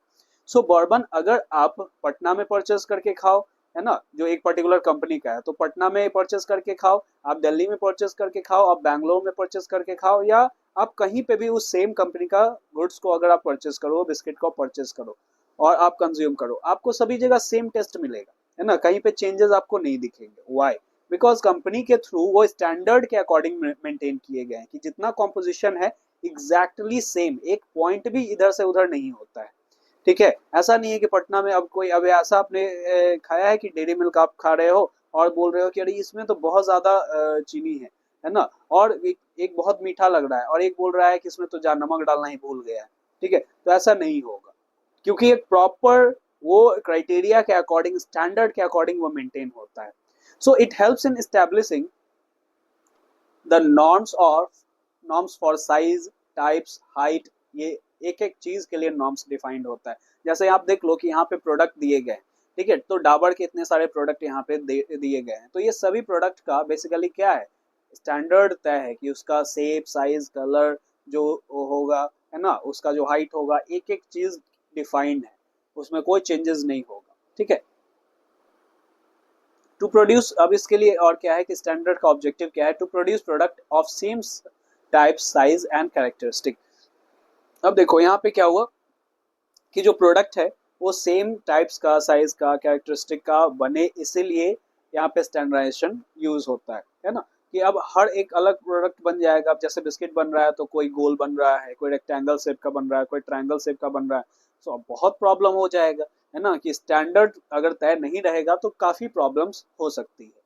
So bourbon अगर आप पटना में परचेज करके खाओ, है ना, जो एक पर्टिकुलर कंपनी का है, तो पटना में परचेज करके खाओ, आप दिल्ली में परचेज करके खाओ, आप बैंगलोर में परचेज करके खाओ, या आप कहीं पे भी उस सेम कंपनी का गुड्स को अगर आप परचेज करो, बिस्किट को परचेज करो और आप कंज्यूम करो, आपको सभी जगह सेम टेस्ट मिलेगा, है ना, कहीं पे चेंजेस आपको नहीं दिखेंगे। व्हाई? बिकॉज कंपनी के थ्रू वो स्टैंडर्ड के अकॉर्डिंग मेंटेन किए गए हैं कि जितना कॉम्पोजिशन है एग्जैक्टली सेम, एक पॉइंट भी इधर से उधर नहीं होता है, ठीक है। ऐसा नहीं है कि पटना में अब कोई, अब ऐसा आपने खाया है कि डेयरी मिल्क आप खा रहे हो और बोल रहे हो कि अरे इसमें तो बहुत ज्यादा चीनी है ना, और एक बहुत मीठा लग रहा है और एक बोल रहा है कि इसमें तो जा नमक डालना ही भूल गया है, ठीक है, तो ऐसा नहीं होगा, क्योंकि एक प्रॉपर वो क्राइटेरिया के अकॉर्डिंग, स्टैंडर्ड के अकॉर्डिंग वो मेंटेन होता है। So it helps in establishing the norms for size, types, height, ये एक एक चीज के लिए नॉर्म्स डिफाइंड होता है। जैसे आप देख लो कि यहाँ पे प्रोडक्ट दिए गए, ठीक है, तो डाबर के इतने सारे प्रोडक्ट यहाँ पे दिए गए हैं, तो ये सभी प्रोडक्ट का बेसिकली क्या है, स्टैंडर्ड तय है कि उसका शेप, साइज, कलर जो होगा, है ना, उसका जो हाइट होगा, एक एक चीज डिफाइंड है, उसमें कोई चेंजेस नहीं होगा, ठीक है। टू प्रोड्यूस, अब इसके लिए और क्या है कि स्टैंडर्ड का ऑब्जेक्टिव क्या है, to produce product of same type, size and characteristic. अब देखो यहाँ पे क्या हुआ कि जो प्रोडक्ट है वो सेम टाइप्स का, साइज का, कैरेक्टरिस्टिक का बने, इसीलिए यहाँ पे स्टैंडर्डाइजेशन यूज होता है ना, कि अब हर एक अलग प्रोडक्ट बन जाएगा। अब जैसे बिस्किट बन रहा है तो कोई गोल बन रहा है, कोई रेक्टेंगल शेप का बन रहा है, कोई ट्रायंगल शेप का बन रहा है, तो अब बहुत प्रॉब्लम हो जाएगा, है ना, कि स्टैंडर्ड अगर तय नहीं रहेगा तो काफी प्रॉब्लम्स हो सकती है।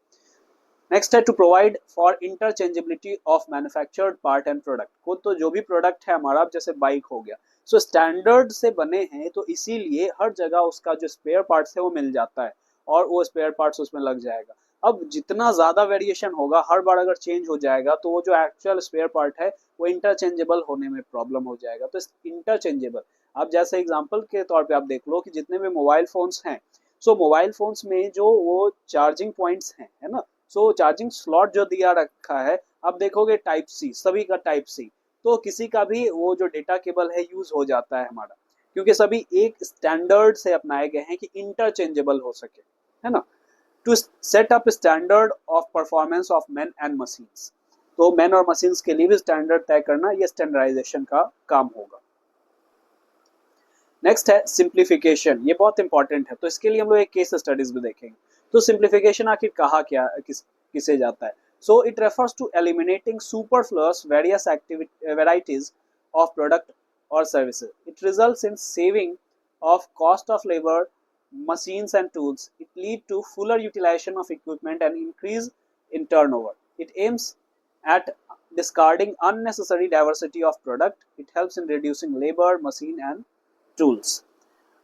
नेक्स्ट है to provide for interchangeability of manufactured part and product को, तो जो भी प्रोडक्ट है हमारा, जैसे बाइक हो गया, सो स्टैंडर्ड से बने हैं तो इसीलिए हर जगह उसका जो स्पेयर पार्ट्स है वो मिल जाता है और वो स्पेयर पार्ट्स उसमें लग जाएगा। अब जितना ज्यादा वेरिएशन होगा, हर बार अगर चेंज हो जाएगा तो वो जो एक्चुअल स्पेयर पार्ट है वो इंटरचेंजेबल होने में प्रॉब्लम हो जाएगा। तो इंटरचेंजेबल, अब जैसे एग्जांपल के तौर पे आप देख लो कि जितने भी मोबाइल फोन्स हैं, सो मोबाइल फोन्स में जो वो चार्जिंग पॉइंट्स हैं, है ना, सो चार्जिंग स्लॉट जो दिया रखा है, अब देखोगे टाइप सी, सभी का टाइप सी, तो किसी का भी वो जो डेटा केबल है यूज हो जाता है हमारा, क्योंकि सभी एक स्टैंडर्ड से अपनाए गए हैं कि इंटरचेंजेबल हो सके, है ना। To set up standard of performance of man and machines, तो मैन और मशीन्स के लिए भी स्टैंडर्ड तय करना, ये स्टैंडर्डाइजेशन का काम होगा। नेक्स्ट है सिंप्लीफिकेशन, ये बहुत इंपॉर्टेंट है, तो इसके लिए हम लोग एक केस स्टडीज भी देखेंगे। तो सिंप्लीफिकेशन आखिर कहा क्या, किसे जाता है, so it refers to eliminating superfluous various varieties of product और services, it results in saving of cost of labor, machines and tools. It lead to fuller utilization of equipment and increase in turnover. It aims at discarding unnecessary diversity of product. It helps in reducing labor, machine and tools.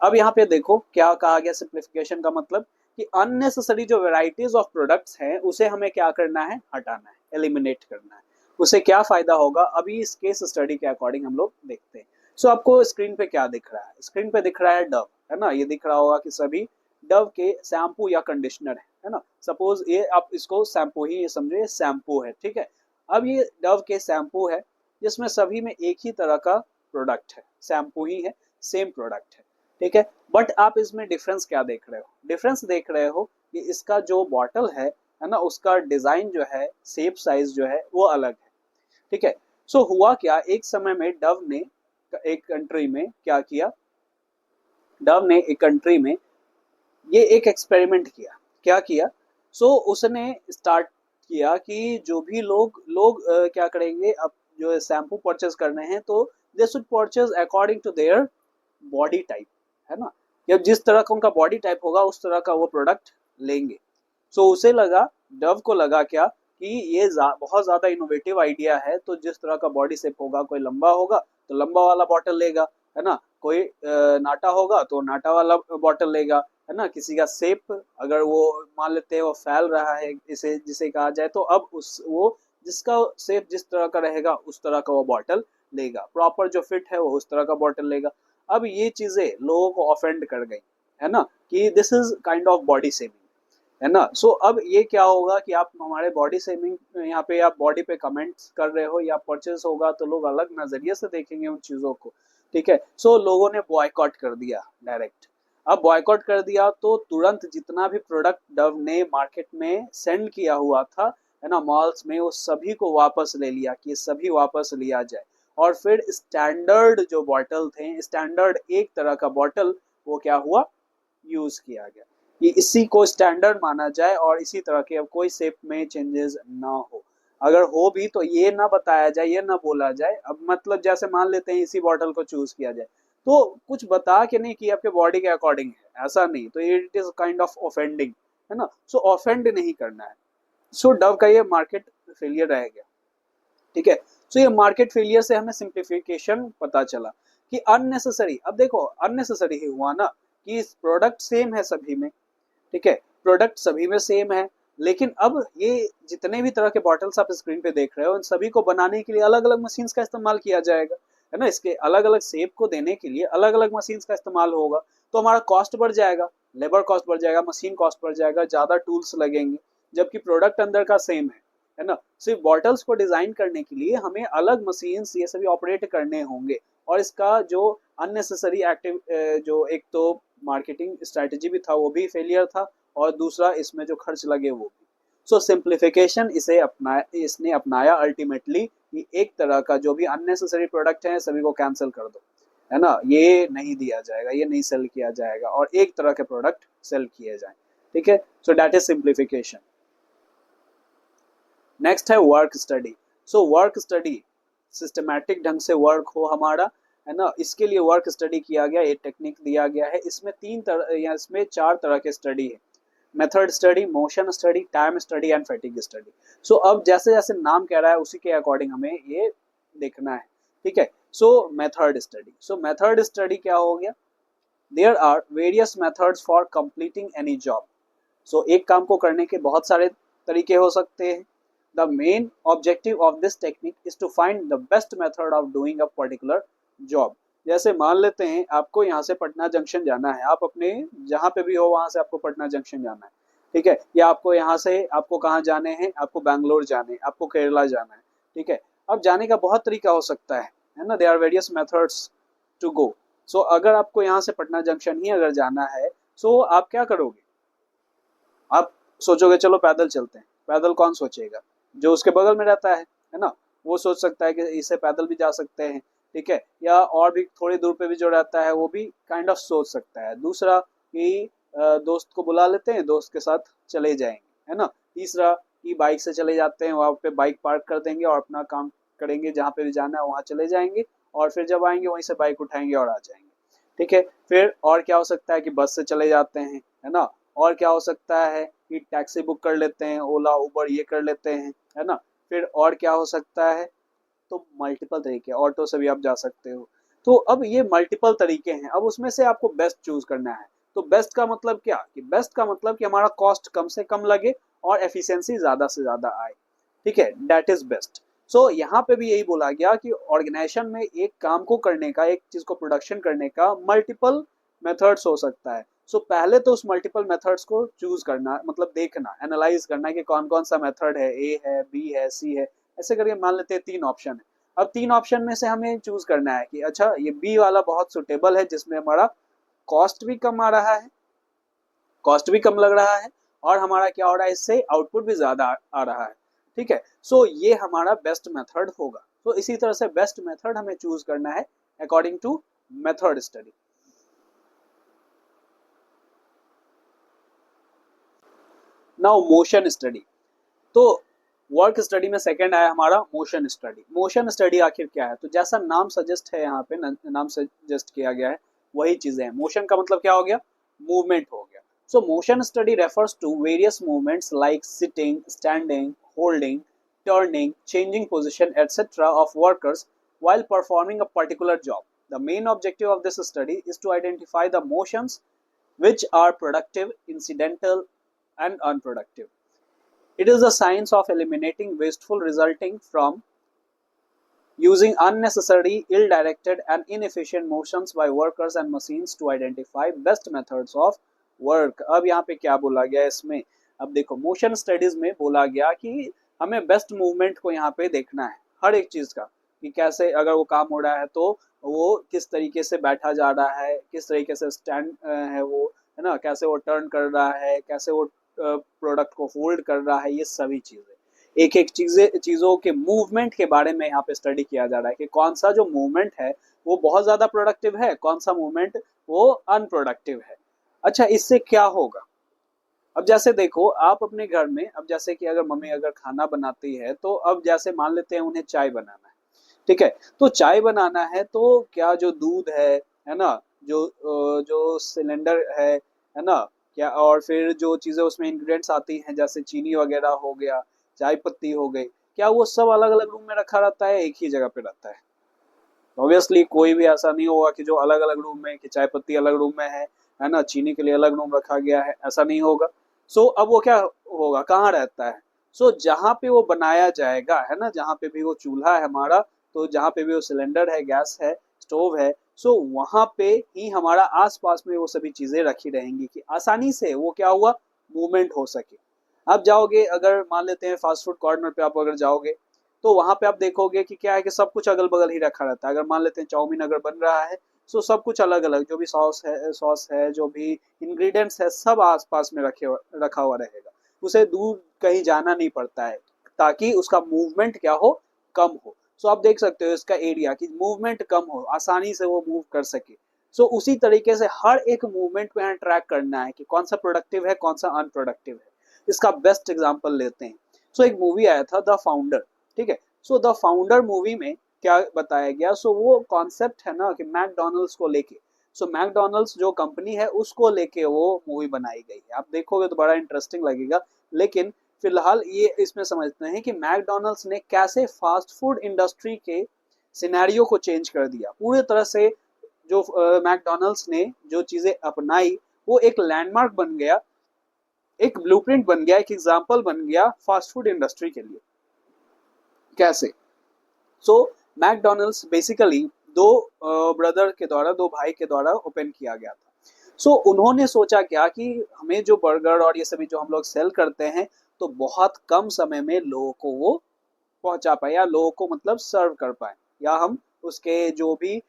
अब यहाँ पे देखो क्या कहा गया सिंप्लीफिकेशन का मतलब, कि अननेसेसरी जो वेराइटीज ऑफ प्रोडक्ट्स हैं उसे हमें क्या करना है, हटाना है, एलिमिनेट करना है। उसे क्या फायदा होगा, अभी इस केस स्टडी के अकॉर्डिंग हम लोग देखते हैं। सो आपको स्क्रीन पे क्या दिख रहा है, स्क्रीन पे दिख रहा है डव, है ना, ये दिख रहा होगा कि सभी डव के शैम्पू या कंडीशनर है ना, सपोज ये आप इसको शैम्पू ही समझो, ये शैम्पू है, ठीक है। अब ये डव के शैम्पू है जिसमें सभी में एक ही तरह का प्रोडक्ट है, शैम्पू ही है, सेम प्रोडक्ट है, ठीक है। बट आप इसमें डिफरेंस क्या देख रहे हो, डिफरेंस देख रहे हो कि इसका जो बॉटल है ना, उसका डिजाइन जो है, शेप, साइज जो है वो अलग है, ठीक है। सो हुआ क्या, एक समय में डव ने एक कंट्री में क्या किया, डव ने एक कंट्री में ये एक एक्सपेरिमेंट किया। क्या किया, सो उसने स्टार्ट किया कि जो भी लोग क्या करेंगे, अब जो शैम्पू परचेज करने हैं तो they should purchase according to their body type, है ना। जब जिस तरह का उनका बॉडी टाइप होगा उस तरह का वो प्रोडक्ट लेंगे। सो उसे लगा, डव को लगा क्या कि ये बहुत ज्यादा इनोवेटिव आइडिया है, तो जिस तरह का बॉडी शेप होगा, कोई लंबा होगा तो लंबा वाला बॉटल लेगा, है ना, कोई नाटा होगा तो नाटा वाला बॉटल लेगा, है ना, किसी का शेप अगर वो मान लेते हैं वो फैल रहा है इसे जिसे कहा जाए, तो अब उस वो जिसका शेप जिस तरह का रहेगा उस तरह का वो बॉटल लेगा, प्रॉपर जो फिट है वो उस तरह का बॉटल लेगा। अब ये चीजें लोगों को ऑफेंड कर गई, है ना, कि this is kind of body shaming, है ना। सो अब ये क्या होगा कि आप हमारे बॉडी शेमिंग यहाँ पे आप बॉडी पे कमेंट्स कर रहे हो या परचेज होगा तो लोग अलग नजरिए से देखेंगे उन चीजों को, ठीक है। सो लोगों ने बॉयकॉट कर दिया डायरेक्ट। अब बॉयकॉट कर दिया तो तुरंत जितना भी प्रोडक्ट डव ने मार्केट में सेंड किया हुआ था, है ना, मॉल्स में, वो सभी को वापस ले लिया कि सभी वापस लिया जाए। और फिर स्टैंडर्ड जो बॉटल थे, स्टैंडर्ड एक तरह का बॉटल, वो क्या हुआ, यूज किया गया कि इसी को स्टैंडर्ड माना जाए और इसी तरह के अब कोई शेप में चेंजेस ना हो। अगर हो भी तो ये ना बताया जाए, ये ना बोला जाए, अब मतलब जैसे मान लेते हैं इसी बॉटल को चूज किया जाए तो कुछ बता के नहीं कि आपके बॉडी के अकॉर्डिंग है, ऐसा नहीं, तो it is kind of offending, है ना। सो ऑफेंड नहीं करना है। सो डव का ये मार्केट फेलियर रह गया, ठीक है। सो ये मार्केट फेलियर से हमें सिंप्लीफिकेशन पता चला कि अननेसेसरी, अब देखो अननेसेसरी ही हुआ ना कि प्रोडक्ट सेम है सभी में, ठीक है, प्रोडक्ट सभी में सेम है, लेकिन अब ये जितने भी तरह के बॉटल्स आप स्क्रीन पे देख रहे हो उन सभी को बनाने के लिए अलग अलग मशीन्स का इस्तेमाल किया जाएगा, है ना, इसके अलग अलग शेप को देने के लिए अलग अलग मशीन्स का इस्तेमाल होगा, तो हमारा कॉस्ट बढ़ जाएगा, लेबर कॉस्ट बढ़ जाएगा, मशीन कॉस्ट बढ़ जाएगा, ज्यादा टूल्स लगेंगे, जबकि प्रोडक्ट अंदर का सेम है ना। सिर्फ बॉटल्स को डिजाइन करने के लिए हमें अलग मशीन्स ये सभी ऑपरेट करने होंगे, और इसका जो अननेसेसरी एक्टिव जो एक तो मार्केटिंग स्ट्रेटेजी भी था वो भी फेलियर था, और दूसरा इसमें जो खर्च लगे वो भी। सो सिंप्लीफिकेशन इसने अपनाया अल्टीमेटली कि एक तरह का जो भी अननेसेसरी प्रोडक्ट है सभी को कैंसिल कर दो, है ना, ये नहीं दिया जाएगा, ये नहीं सेल किया जाएगा, और एक तरह के प्रोडक्ट सेल किए जाए, ठीक है। So that is simplification. Next है work study. So work study, systematic ढंग से वर्क हो हमारा, है ना, इसके लिए वर्क स्टडी किया गया, एक टेक्निक दिया गया है, इसमें तीन तरह या इसमें चार तरह के स्टडी है, method study, motion study, time study and fatigue study. So अब जैसे जैसे नाम कह रहा है उसी के अकॉर्डिंग हमें ये देखना है, ठीक है। So method study, so method study क्या हो गया, there are various methods for completing any job. So एक काम को करने के बहुत सारे तरीके हो सकते हैं। The main objective of this technique is to find the best method of doing a particular job. जैसे मान लेते हैं आपको यहाँ से पटना जंक्शन जाना है, आप अपने जहाँ पे भी हो वहां से आपको पटना जंक्शन जाना है, ठीक है, या आपको यहाँ से आपको कहाँ जाने हैं, आपको बैंगलोर जाने हैं, आपको केरला जाना है, ठीक है। अब जाने का बहुत तरीका हो सकता है ना, there are various methods to go. So अगर आपको यहाँ से पटना जंक्शन ही अगर जाना है, सो आप क्या करोगे, आप सोचोगे चलो पैदल चलते हैं, पैदल कौन सोचेगा, जो उसके बगल में रहता है ना, वो सोच सकता है कि इसे पैदल भी जा सकते हैं, ठीक है, या और भी थोड़ी दूर पे भी जो रहता है वो भी काइंड ऑफ सोच सकता है। दूसरा कि दोस्त को बुला लेते हैं, दोस्त के साथ चले जाएंगे, है ना। तीसरा कि बाइक से चले जाते हैं, वहाँ पे बाइक पार्क कर देंगे और अपना काम करेंगे, जहाँ पे भी जाना है वहाँ चले जाएंगे, और फिर जब आएंगे वहीं से बाइक उठाएंगे और आ जाएंगे, ठीक है। फिर और क्या हो सकता है कि बस से चले जाते हैं, है ना। और क्या हो सकता है कि टैक्सी बुक कर लेते हैं, ओला उबर ये कर लेते हैं, है ना। फिर और क्या हो सकता है, तो मल्टीपल तरीके, ऑटो से भी आप जा सकते हो। तो अब ये मल्टीपल तरीके हैं, अब उसमें से आपको बेस्ट चूज करना है। तो बेस्ट का मतलब क्या, कि बेस्ट का मतलब कि हमारा कॉस्ट कम से कम लगे और एफिशिएंसी ज्यादा से ज्यादा आए, ठीक है, दैट इज बेस्ट। सो यहाँ पे भी यही बोला गया कि ऑर्गेनाइजेशन में एक काम को करने का, एक चीज को प्रोडक्शन करने का मल्टीपल मेथड्स हो सकता है। सो पहले तो उस मल्टीपल मेथड्स को चूज करना, मतलब देखना, एनालाइज करना कि कौन कौन सा मेथड है, ए है, बी है, सी है, ऐसे करके मान लेते हैं तीन ऑप्शन है। अब तीन ऑप्शन में से हमें चूज करना है कि अच्छा ये बी वाला बहुत सुटेबल है, जिसमें हमारा कॉस्ट भी कम आ रहा है, कॉस्ट भी कम लग रहा है, और हमारा क्या हो रहा है, इससे आउटपुट भी ज्यादा आ रहा है, ठीक है। सो ये हमारा बेस्ट मेथड होगा। तो इसी तरह से बेस्ट मेथड हमें चूज करना है according to method study. Now motion study. तो वर्क स्टडी में सेकंड आया हमारा मोशन स्टडी। मोशन स्टडी आखिर क्या है? तो जैसा नाम सजेस्ट है, यहाँ पे नाम सजेस्ट किया गया है वही चीजें हैं। मोशन का मतलब क्या हो गया? मूवमेंट हो गया। So motion study refers to various movements like sitting, standing, holding, turning, changing position, etc. of workers while performing a particular job. The main objective of this study is to identify the motions which are productive, incidental, and unproductive. It is the science of eliminating wasteful resulting from using unnecessary, ill-directed, and inefficient motions by workers and machines to identify best methods of work. अब यहाँ पे क्या बोला गया इसमें? अब देखो, मोशन स्टडीज में बोला गया कि हमें बेस्ट मूवमेंट को यहाँ पे देखना है हर एक चीज का, कि कैसे अगर वो काम हो रहा है तो वो किस तरीके से बैठा जा रहा है, किस तरीके से स्टैंड है वो, है ना, कैसे वो टर्न कर रहा है, कैसे वो प्रोडक्ट को होल्ड कर रहा है। ये सभी चीजें, एक एक चीजों के मूवमेंट के बारे में यहाँ पे स्टडी किया जा रहा है कि कौन सा जो मूवमेंट है वो बहुत ज्यादा प्रोडक्टिव है, कौन सा मूवमेंट वो अनप्रोडक्टिव है। अच्छा, इससे क्या होगा? अब जैसे देखो, आप अपने घर में, अब जैसे कि अगर मम्मी अगर खाना बनाती है तो अब जैसे मान लेते हैं उन्हें चाय बनाना है, ठीक है, तो चाय बनाना है तो क्या जो दूध है ना, जो सिलेंडर है ना, क्या, और फिर जो चीजें उसमें इंग्रेडिएंट्स आती हैं जैसे चीनी वगैरह हो गया, चाय पत्ती हो गई, क्या वो सब अलग अलग रूम में रखा रहता है, एक ही जगह पे रहता है? ऑब्वियसली कोई भी ऐसा नहीं होगा कि जो अलग अलग रूम में, कि चाय पत्ती अलग रूम में है ना, चीनी के लिए अलग रूम रखा गया है, ऐसा नहीं होगा। सो अब वो क्या होगा, कहाँ रहता है? सो जहाँ पे वो बनाया जाएगा, है ना, जहाँ पे भी वो चूल्हा है हमारा, तो जहाँ पे भी वो सिलेंडर है, गैस है, स्टोव है, सो वहां पे ही हमारा आसपास में वो सभी चीजें रखी रहेंगी कि आसानी से वो क्या हुआ, मूवमेंट हो सके। आप जाओगे, अगर मान लेते हैं फास्ट फूड कॉर्नर पे आप अगर जाओगे तो वहां पे आप देखोगे कि क्या है कि सब कुछ अगल बगल ही रखा रहता है। अगर मान लेते हैं चाउमीन अगर बन रहा है, तो सब कुछ अलग अलग, जो भी सॉस है, जो भी इंग्रेडिएंट्स है, सब आसपास में रखा हुआ रहेगा। उसे दूर कहीं जाना नहीं पड़ता है ताकि उसका मूवमेंट क्या हो, कम हो। सो आप देख सकते हो इसका एरिया, कि मूवमेंट कम हो, आसानी से वो मूव कर सके। सो उसी तरीके से हर एक मूवमेंट को यहाँ ट्रैक करना है कि कौन सा प्रोडक्टिव है, कौन सा अनप्रोडक्टिव है। इसका बेस्ट एग्जांपल लेते हैं। सो एक मूवी आया था द फाउंडर, ठीक है। सो द फाउंडर मूवी में क्या बताया गया? सो वो कॉन्सेप्ट है ना कि मैकडोनल्ड्स को लेके, सो मैकडोनल्ड्स जो कंपनी है उसको लेके वो मूवी बनाई गई है। आप देखोगे तो बड़ा इंटरेस्टिंग लगेगा। लेकिन फिलहाल ये इसमें समझते हैं कि मैकडोनल्ड्स ने कैसे फास्ट फूड इंडस्ट्री के सिनेरियो को चेंज कर दिया पूरी तरह से। जो मैकडोनल्ड्स ने जो चीजें अपनाई वो एक लैंडमार्क बन गया, एक ब्लूप्रिंट बन गया, एक एग्जाम्पल बन गया फास्ट फूड इंडस्ट्री के लिए। कैसे? सो मैकडोनल्ड्स बेसिकली दो ब्रदर के द्वारा, दो भाई के द्वारा ओपन किया गया था। सो उन्होंने सोचा क्या कि हमें जो बर्गर और ये सभी जो हम लोग सेल करते हैं, तो बहुत कम समय में लोगों को वो पहुंचा पाए, या लोगों को मतलब सर्व कर पाए, या हम उसके जो भी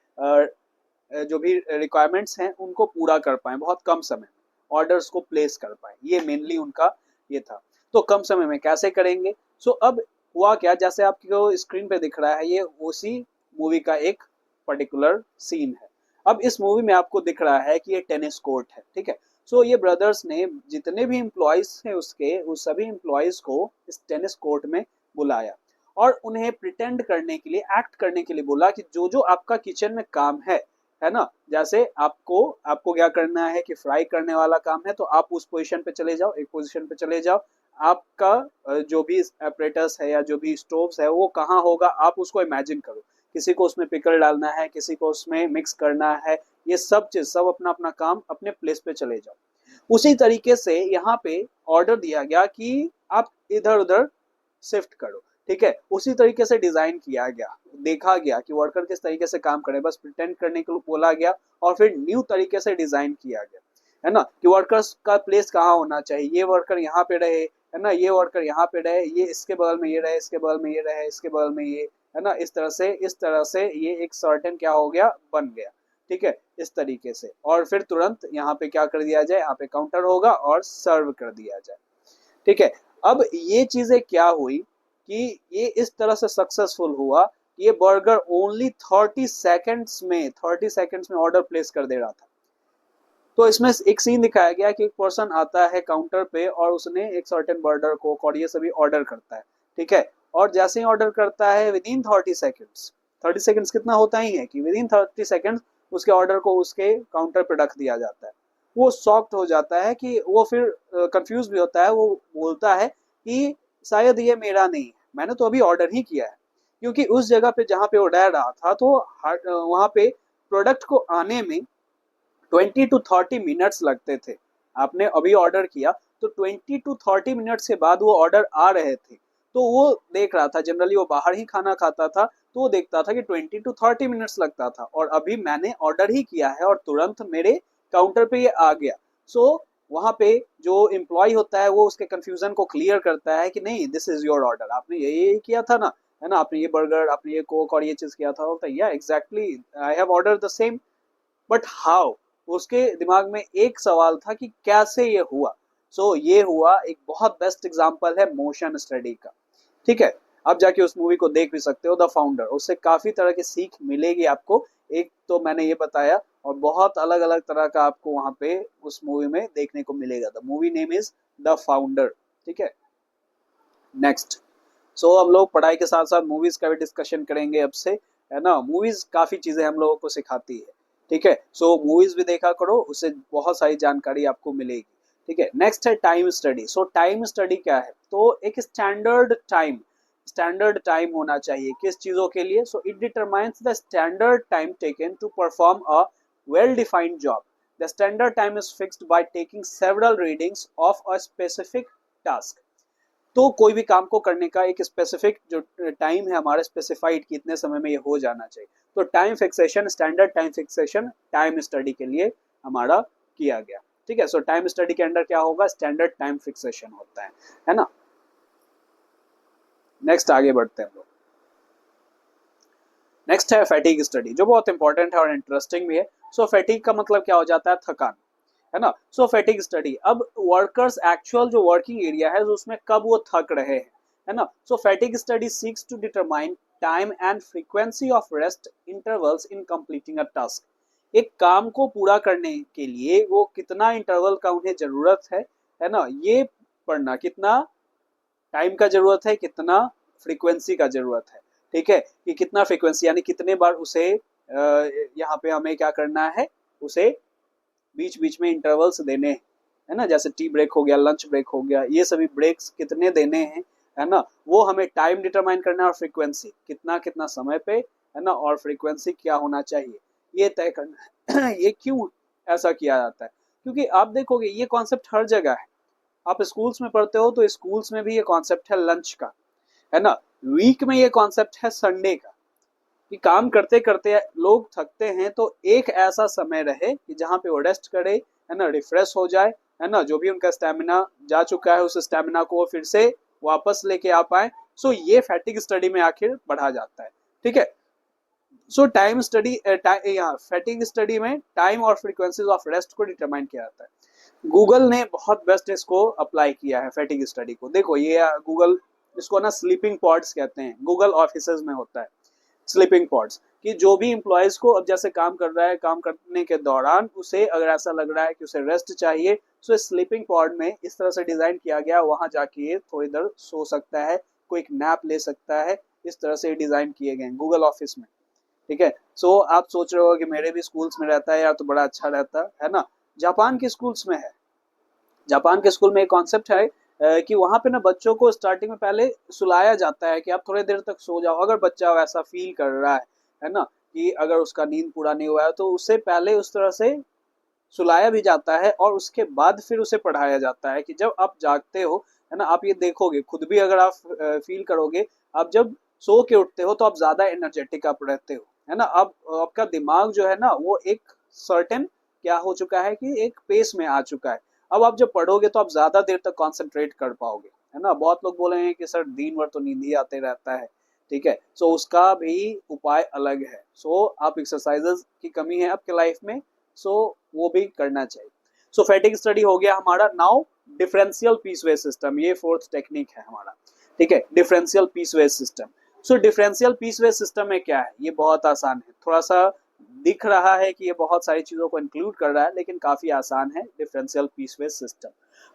रिक्वायरमेंट्स हैं उनको पूरा कर पाए बहुत कम समय में, ऑर्डर्स को प्लेस कर पाए। ये मेनली उनका ये था। तो कम समय में कैसे करेंगे? सो अब हुआ क्या, जैसे आपको स्क्रीन पे दिख रहा है, ये उसी मूवी का एक पर्टिकुलर सीन है। अब इस मूवी में आपको दिख रहा है कि ये टेनिस कोर्ट है, ठीक है। सो ये ब्रदर्स ने जितने भी एम्प्लॉयज थे उसके, उस सभी एम्प्लॉयज को इस टेनिस कोर्ट में बुलाया और उन्हें प्रिटेंड करने के लिए, एक्ट करने के लिए बोला कि जो जो आपका किचन में काम है ना, जैसे आपको आपको क्या करना है कि फ्राई करने वाला काम है, तो आप उस पोजीशन पे चले जाओ, एक पोजीशन पे चले जाओ। आपका जो भी एपरेटस है या जो भी स्टोव्स है वो कहाँ होगा, आप उसको इमेजिन करो। किसी को उसमें पिकल डालना है, किसी को उसमें मिक्स करना है, ये सब चीज, सब अपना अपना काम अपने प्लेस पे चले जाओ। उसी तरीके से यहाँ पे ऑर्डर दिया गया कि आप इधर उधर शिफ्ट करो, ठीक है। उसी तरीके से डिजाइन किया गया, देखा गया कि वर्कर किस तरीके से काम करे, बस प्रिटेंड करने के लिए बोला गया और फिर न्यू तरीके से डिजाइन किया गया, है ना, कि वर्कर्स का प्लेस कहाँ होना चाहिए, ये वर्कर यहाँ पे रहे, है ना, ये वर्कर यहाँ पे रहे, ये इसके बगल में ये रहे, इसके बगल में ये रहे, इसके बगल में ये, है ना, इस तरह से ये एक सर्टेन क्या हो गया, बन गया, ठीक है, इस तरीके से। और फिर तुरंत यहाँ पे क्या कर दिया जाए, यहाँ पे काउंटर होगा और सर्व कर दिया जाए, ठीक है। अब ये चीजें क्या हुई कि ये इस तरह से सक्सेसफुल हुआ ये बर्गर ओनली 30 सेकेंड्स में ऑर्डर प्लेस कर दे रहा था। तो इसमें एक सीन दिखाया गया कि एक पर्सन आता है काउंटर पे और उसने एक सर्टेन बर्गर कोक और ये सभी ऑर्डर करता है, ठीक है। और जैसे ही ऑर्डर करता है विद इन 30 सेकेंड्स, 30 सेकेंड्स कितना होता ही है कि विद इन 30 सेकेंड्स उसके ऑर्डर को उसके काउंटर पे रख दिया जाता है। वो शॉक्ड हो जाता है कि वो फिर कंफ्यूज भी होता है। वो बोलता है कि शायद ये मेरा नहीं है, मैंने तो अभी ऑर्डर ही किया है। क्योंकि उस जगह पे जहाँ पे वो रह रहा था तो वहाँ पे प्रोडक्ट को आने में 20 to 30 मिनट्स लगते थे। आपने अभी ऑर्डर किया तो 20 to 30 मिनट्स के बाद वो ऑर्डर आ रहे थे। तो वो देख रहा था, जनरली वो बाहर ही खाना खाता था, तो वो देखता था कि 20 to 30 मिनट्स लगता था और अभी मैंने ऑर्डर ही किया है और तुरंत मेरे काउंटर पे ये आ गया। सो वहाँ पे जो एम्प्लॉय होता है वो उसके कंफ्यूजन को क्लियर करता है कि नहीं, दिस इज योर ऑर्डर, आपने ये किया था ना, है ना, आपने ये बर्गर, आपने ये कोक और ये चीज किया था। बोलता है या exactly, I have order the same, but how. उसके दिमाग में एक सवाल था कि कैसे ये हुआ। सो ये हुआ, एक बहुत बेस्ट एग्जांपल है मोशन स्टडी का, ठीक है। आप जाके उस मूवी को देख भी सकते हो, द फाउंडर, उससे काफी तरह की सीख मिलेगी आपको। एक तो मैंने ये बताया और बहुत अलग अलग तरह का आपको वहां पे उस मूवी में देखने को मिलेगा। The movie name is the founder, ठीक है। नेक्स्ट, सो हम लोग पढ़ाई के साथ साथ मूवीज का भी डिस्कशन करेंगे अब से, है ना। मूवीज काफी चीजें हम लोगों को सिखाती है, ठीक है। सो मूवीज भी देखा करो, उससे बहुत सारी जानकारी आपको मिलेगी, ठीक है। नेक्स्ट है टाइम स्टडी। सो टाइम स्टडी क्या है, तो एक स्टैंडर्ड टाइम होना चाहिए किस चीजों के लिए। So it determines the standard time taken to perform a well defined job. The standard time is fixed by taking several readings of a specific task. तो कोई भी काम को करने का एक स्पेसिफिक जो टाइम है हमारा स्पेसिफाइड कि इतने समय में ये हो जाना चाहिए। तो time fixation, standard time fixation time study के लिए हमारा किया गया, ठीक है। सो टाइम स्टडी के अंडर क्या होगा, स्टैंडर्ड टाइम फिक्सेशन होता है ना। नेक्स्ट आगे बढ़ते हैं हम लोग। नेक्स्ट है फैटिग स्टडी, जो बहुत इंपॉर्टेंट है और इंटरेस्टिंग भी है। सो फैटिग का मतलब क्या हो जाता है, थकान, है ना। सो फैटिग स्टडी, अब वर्कर्स एक्चुअल जो वर्किंग एरिया है उसमें कब वो थक रहे हैं, है ना। So fatigue study seeks to determine time and frequency of rest intervals in completing a task. एक काम को पूरा करने के लिए वो कितना इंटरवल का उन्हें जरूरत है ना, ये पढ़ना, कितना टाइम का जरूरत है, कितना फ्रीक्वेंसी का जरूरत है, ठीक है। कि कितना फ्रीक्वेंसी यानी कितने बार उसे यहाँ पे हमें क्या करना है, उसे बीच बीच में इंटरवल्स देने हैं, है ना। जैसे टी ब्रेक हो गया, लंच ब्रेक हो गया, ये सभी ब्रेक्स कितने देने हैं, है ना। वो हमें टाइम डिटरमाइन करना है और फ्रीक्वेंसी कितना कितना समय पे, है ना, और फ्रीक्वेंसी क्या होना चाहिए ये तय करना है। ये क्यों ऐसा किया जाता है, क्योंकि आप देखोगे ये कॉन्सेप्ट हर जगह है। आप स्कूल्स में पढ़ते हो तो स्कूल्स में भी ये कॉन्सेप्ट है लंच का, है ना। वीक में ये कॉन्सेप्ट है संडे का, कि काम करते करते लोग थकते हैं तो एक ऐसा समय रहे कि जहाँ पे वो रेस्ट करे, है ना, रिफ्रेश हो जाए, है ना। जो भी उनका स्टेमिना जा चुका है उस स्टेमिना को वो फिर से वापस लेके आ पाए। सो ये फैटिग स्टडी में आखिर बढ़ा जाता है, ठीक है। सो टाइम स्टडी, यहाँ फैटिग स्टडी में टाइम और फ्रीक्वेंसीज ऑफ रेस्ट को डिटरमाइन किया जाता है। गूगल ने बहुत बेस्ट इसको अप्लाई किया है फैटिग स्टडी को। देखो ये गूगल, इसको ना स्लीपिंग पॉड्स कहते हैं, गूगल ऑफिसेज में होता है स्लीपिंग पॉड्स, कि जो भी एम्प्लॉयज को अब जैसे काम कर रहा है, काम करने के दौरान उसे अगर ऐसा लग रहा है कि उसे रेस्ट चाहिए, तो स्लीपिंग पॉड में इस तरह से डिजाइन किया गया, वहां जाके थोड़ी देर सो सकता है, कोई एक नैप ले सकता है। इस तरह से डिजाइन किए गए गूगल ऑफिस में, ठीक है। सो आप सोच रहे हो कि मेरे भी स्कूल्स में रहता है यार तो बड़ा अच्छा रहता है ना। जापान के स्कूल्स में है, जापान के स्कूल में एक कॉन्सेप्ट है कि वहां पे ना बच्चों को स्टार्टिंग में पहले सुलाया जाता है कि आप थोड़ी देर तक सो जाओ, अगर बच्चा वैसा फील कर रहा है ना, कि अगर उसका नींद पूरा नहीं हुआ है तो उससे पहले उस तरह से सुलाया भी जाता है और उसके बाद फिर उसे पढ़ाया जाता है कि जब आप जागते हो, है ना, आप ये देखोगे खुद भी, अगर आप फील करोगे, आप जब सो के उठते हो तो आप ज्यादा एनर्जेटिक आप रहते हो, है ना। अब आपका दिमाग जो है ना वो एक सर्टेन क्या हो चुका है कि एक पेस में आ चुका है। अब आप जब पढ़ोगे तो आप ज्यादा देर तक कॉन्सेंट्रेट कर पाओगे, है ना। बहुत लोग बोले हैं कि सर दिन भर तो नींद ही आते रहता है, ठीक है। सो उसका भी उपाय अलग है। सो आप एक्सरसाइजेस की कमी है आपके लाइफ में, सो वो भी करना चाहिए। सो फैटिग स्टडी हो गया हमारा। नाउ डिफरेंशियल पीसवेज सिस्टम, ये फोर्थ टेक्निक है हमारा, ठीक है, डिफरेंशियल पीसवेज सिस्टम। सो डिफरेंशियल पीसवेज सिस्टम में क्या है, ये बहुत आसान है, थोड़ा सा दिख रहा है कि ये बहुत सारी चीजों को इंक्लूड कर रहा है, लेकिन काफी आसान है डिफरेंशियल पीसवेज सिस्टम।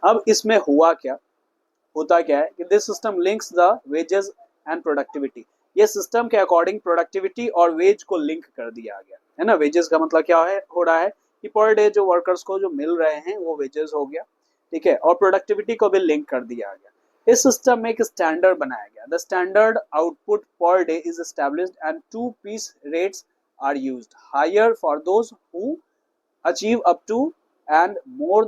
अब इसमें होता क्या है कि this system links the wages and productivity. ये सिस्टम के अकॉर्डिंग प्रोडक्टिविटी और वेज को लिंक कर दिया गया है ना। वेजेस का मतलब क्या है, हो रहा है कि पर डे जो वर्कर्स को जो मिल रहे हैं वो वेजेस हो गया, ठीक है, और प्रोडक्टिविटी को भी लिंक कर दिया गया। इस सिस्टम में एक स्टैंडर्ड बनाया गया। The standard output per day is established and 2 piece rates are used, higher for those who achieve up to and more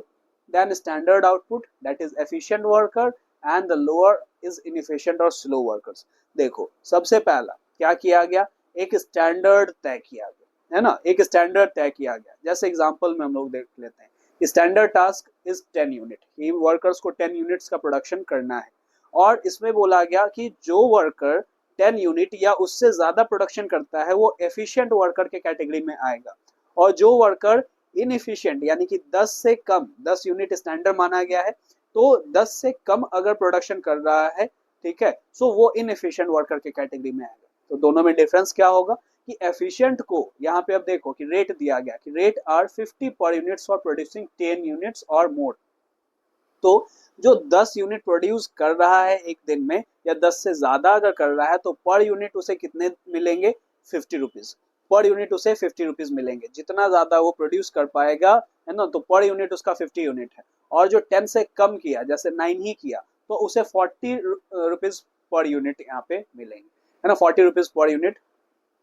than standard output, that is efficient worker, and the lower is inefficient or slow workers। देखो सबसे पहला क्या किया गया, एक स्टैंडर्ड तय किया गया है ना, एक स्टैंडर्ड तय किया गया। जैसे एग्जांपल में हम लोग देख लेते हैं, स्टैंडर्ड टास्क इज 10 यूनिट, ये वर्कर्स को 10 यूनिट्स का प्रोडक्शन करना है, और इसमें बोला गया कि जो वर्कर 10 यूनिट या उससे ज्यादा प्रोडक्शन करता है वो एफिशिएंट वर्कर के कैटेगरी में आएगा, और जो वर्कर इनएफिशिएंट यानी कि 10 से कम, 10 यूनिट स्टैंडर्ड माना गया है, तो 10 से कम अगर प्रोडक्शन कर रहा है, ठीक है, सो वो इनएफिशिएंट वर्कर के कैटेगरी में आएगा। तो दोनों में डिफरेंस क्या होगा कि एफिशिएंट को यहाँ पे अब देखो कि रेट दिया गया कि रेट आर 50 पर यूनिट्स फॉर प्रोड्यूसिंग 10 यूनिट्स और मोर। तो जो 10 यूनिट प्रोड्यूस कर रहा है एक दिन में या 10 से ज्यादा अगर कर रहा है, तो पर यूनिट उसे कितने मिलेंगे, 50 रुपीज पर यूनिट, उसे 50 रुपीज मिलेंगे। जितना ज्यादा वो प्रोड्यूस कर पाएगा, है ना, तो पर यूनिट उसका 50 यूनिट है। और जो 10 से कम किया, जैसे 9 ही किया, तो उसे 40 रुपीज पर यूनिट यहाँ पे मिलेंगे, है ना, 40 रुपीज पर यूनिट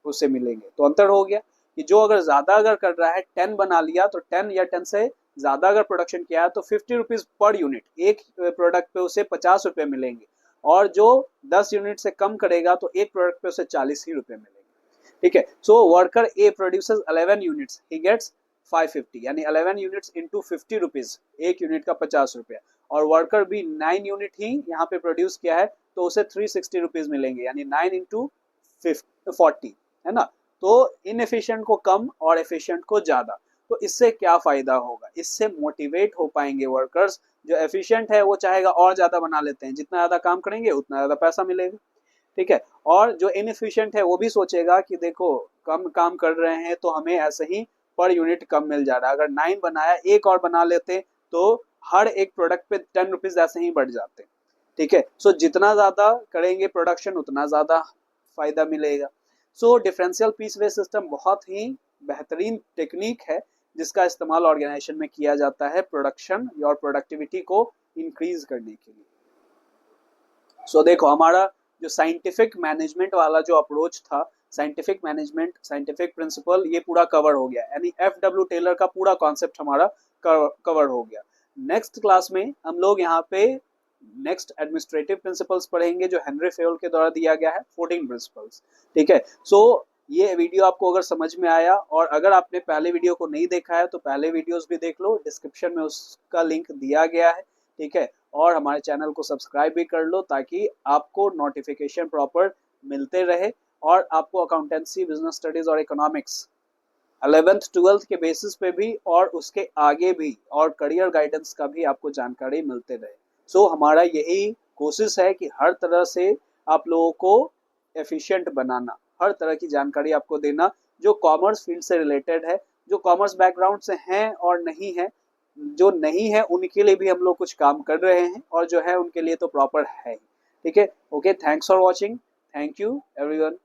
उसे मिलेंगे। तो अंतर हो गया कि जो अगर ज्यादा अगर कर रहा है, 10 बना लिया, तो 10 या 10 से ज्यादा अगर प्रोडक्शन किया है तो 50 रुपीज पर यूनिट, एक प्रोडक्ट पे उसे 50 रुपए मिलेंगे, और जो 10 यूनिट से कम करेगा तो एक प्रोडक्ट पे उसे 40 ही रुपए मिलेंगे, ठीक है। So worker A produces 11 units, he gets 550, यानी 11 यूनिट्स इंटू 50 रुपीज, एक यूनिट का 50 रुपया। और वर्कर बी 9 यूनिट ही यहाँ पे प्रोड्यूस किया है, तो उसे 360 रुपीज मिलेंगे, यानी 9 इंटू 40, है ना। तो इनएफिशिएंट को कम और एफिशिएंट को ज्यादा। तो इससे क्या फायदा होगा, इससे मोटिवेट हो पाएंगे वर्कर्स। जो एफिशिएंट है वो चाहेगा और ज्यादा बना लेते हैं, जितना ज्यादा काम करेंगे उतना ज्यादा पैसा मिलेगा, ठीक है। और जो इनएफिशिएंट है वो भी सोचेगा कि देखो कम काम कर रहे हैं तो हमें ऐसे ही पर यूनिट कम मिल जा रहा है, अगर 9 बनाया एक और बना लेते तो हर एक प्रोडक्ट पे 10 रुपीज ऐसे ही बढ़ जाते, ठीक है। सो जितना ज्यादा करेंगे प्रोडक्शन उतना ज्यादा फायदा मिलेगा। सो डिफरेंशियल पीस वेज सिस्टम बहुत ही बेहतरीन टेक्निक है जिसका इस्तेमाल ऑर्गेनाइजेशन में किया जाता है प्रोडक्शन और प्रोडक्टिविटी को इंक्रीज करने के लिए। सो देखो हमारा जो साइंटिफिक मैनेजमेंट वाला जो अप्रोच था, साइंटिफिक मैनेजमेंट, साइंटिफिक प्रिंसिपल, ये पूरा कवर हो गया, यानी FW टेलर का पूरा कॉन्सेप्ट हमारा कवर हो गया। नेक्स्ट क्लास में हम लोग यहाँ पे नेक्स्ट एडमिनिस्ट्रेटिव प्रिंसिपल्स पढ़ेंगे जो हेनरी फेयोल के द्वारा दिया गया है, 14 प्रिंसिपल्स, ठीक है। सो ये वीडियो आपको अगर समझ में आया, और अगर आपने पहले वीडियो को नहीं देखा है तो पहले वीडियोस भी देख लो, डिस्क्रिप्शन में उसका लिंक दिया गया है, ठीक है। और हमारे चैनल को सब्सक्राइब भी कर लो ताकि आपको नोटिफिकेशन प्रॉपर मिलते रहे, और आपको अकाउंटेंसी, बिजनेस स्टडीज और इकोनॉमिक्स 11th 12th के बेसिस पे भी और उसके आगे भी और करियर गाइडेंस का भी आपको जानकारी मिलते रहे। सो हमारा यही कोशिश है कि हर तरह से आप लोगों को एफिशिएंट बनाना, हर तरह की जानकारी आपको देना जो कॉमर्स फील्ड से रिलेटेड है, जो कॉमर्स बैकग्राउंड से हैं और नहीं है, जो नहीं है उनके लिए भी हम लोग कुछ काम कर रहे हैं, और जो है उनके लिए तो प्रॉपर है, ठीक है। Okay, thanks for watching, thank you everyone.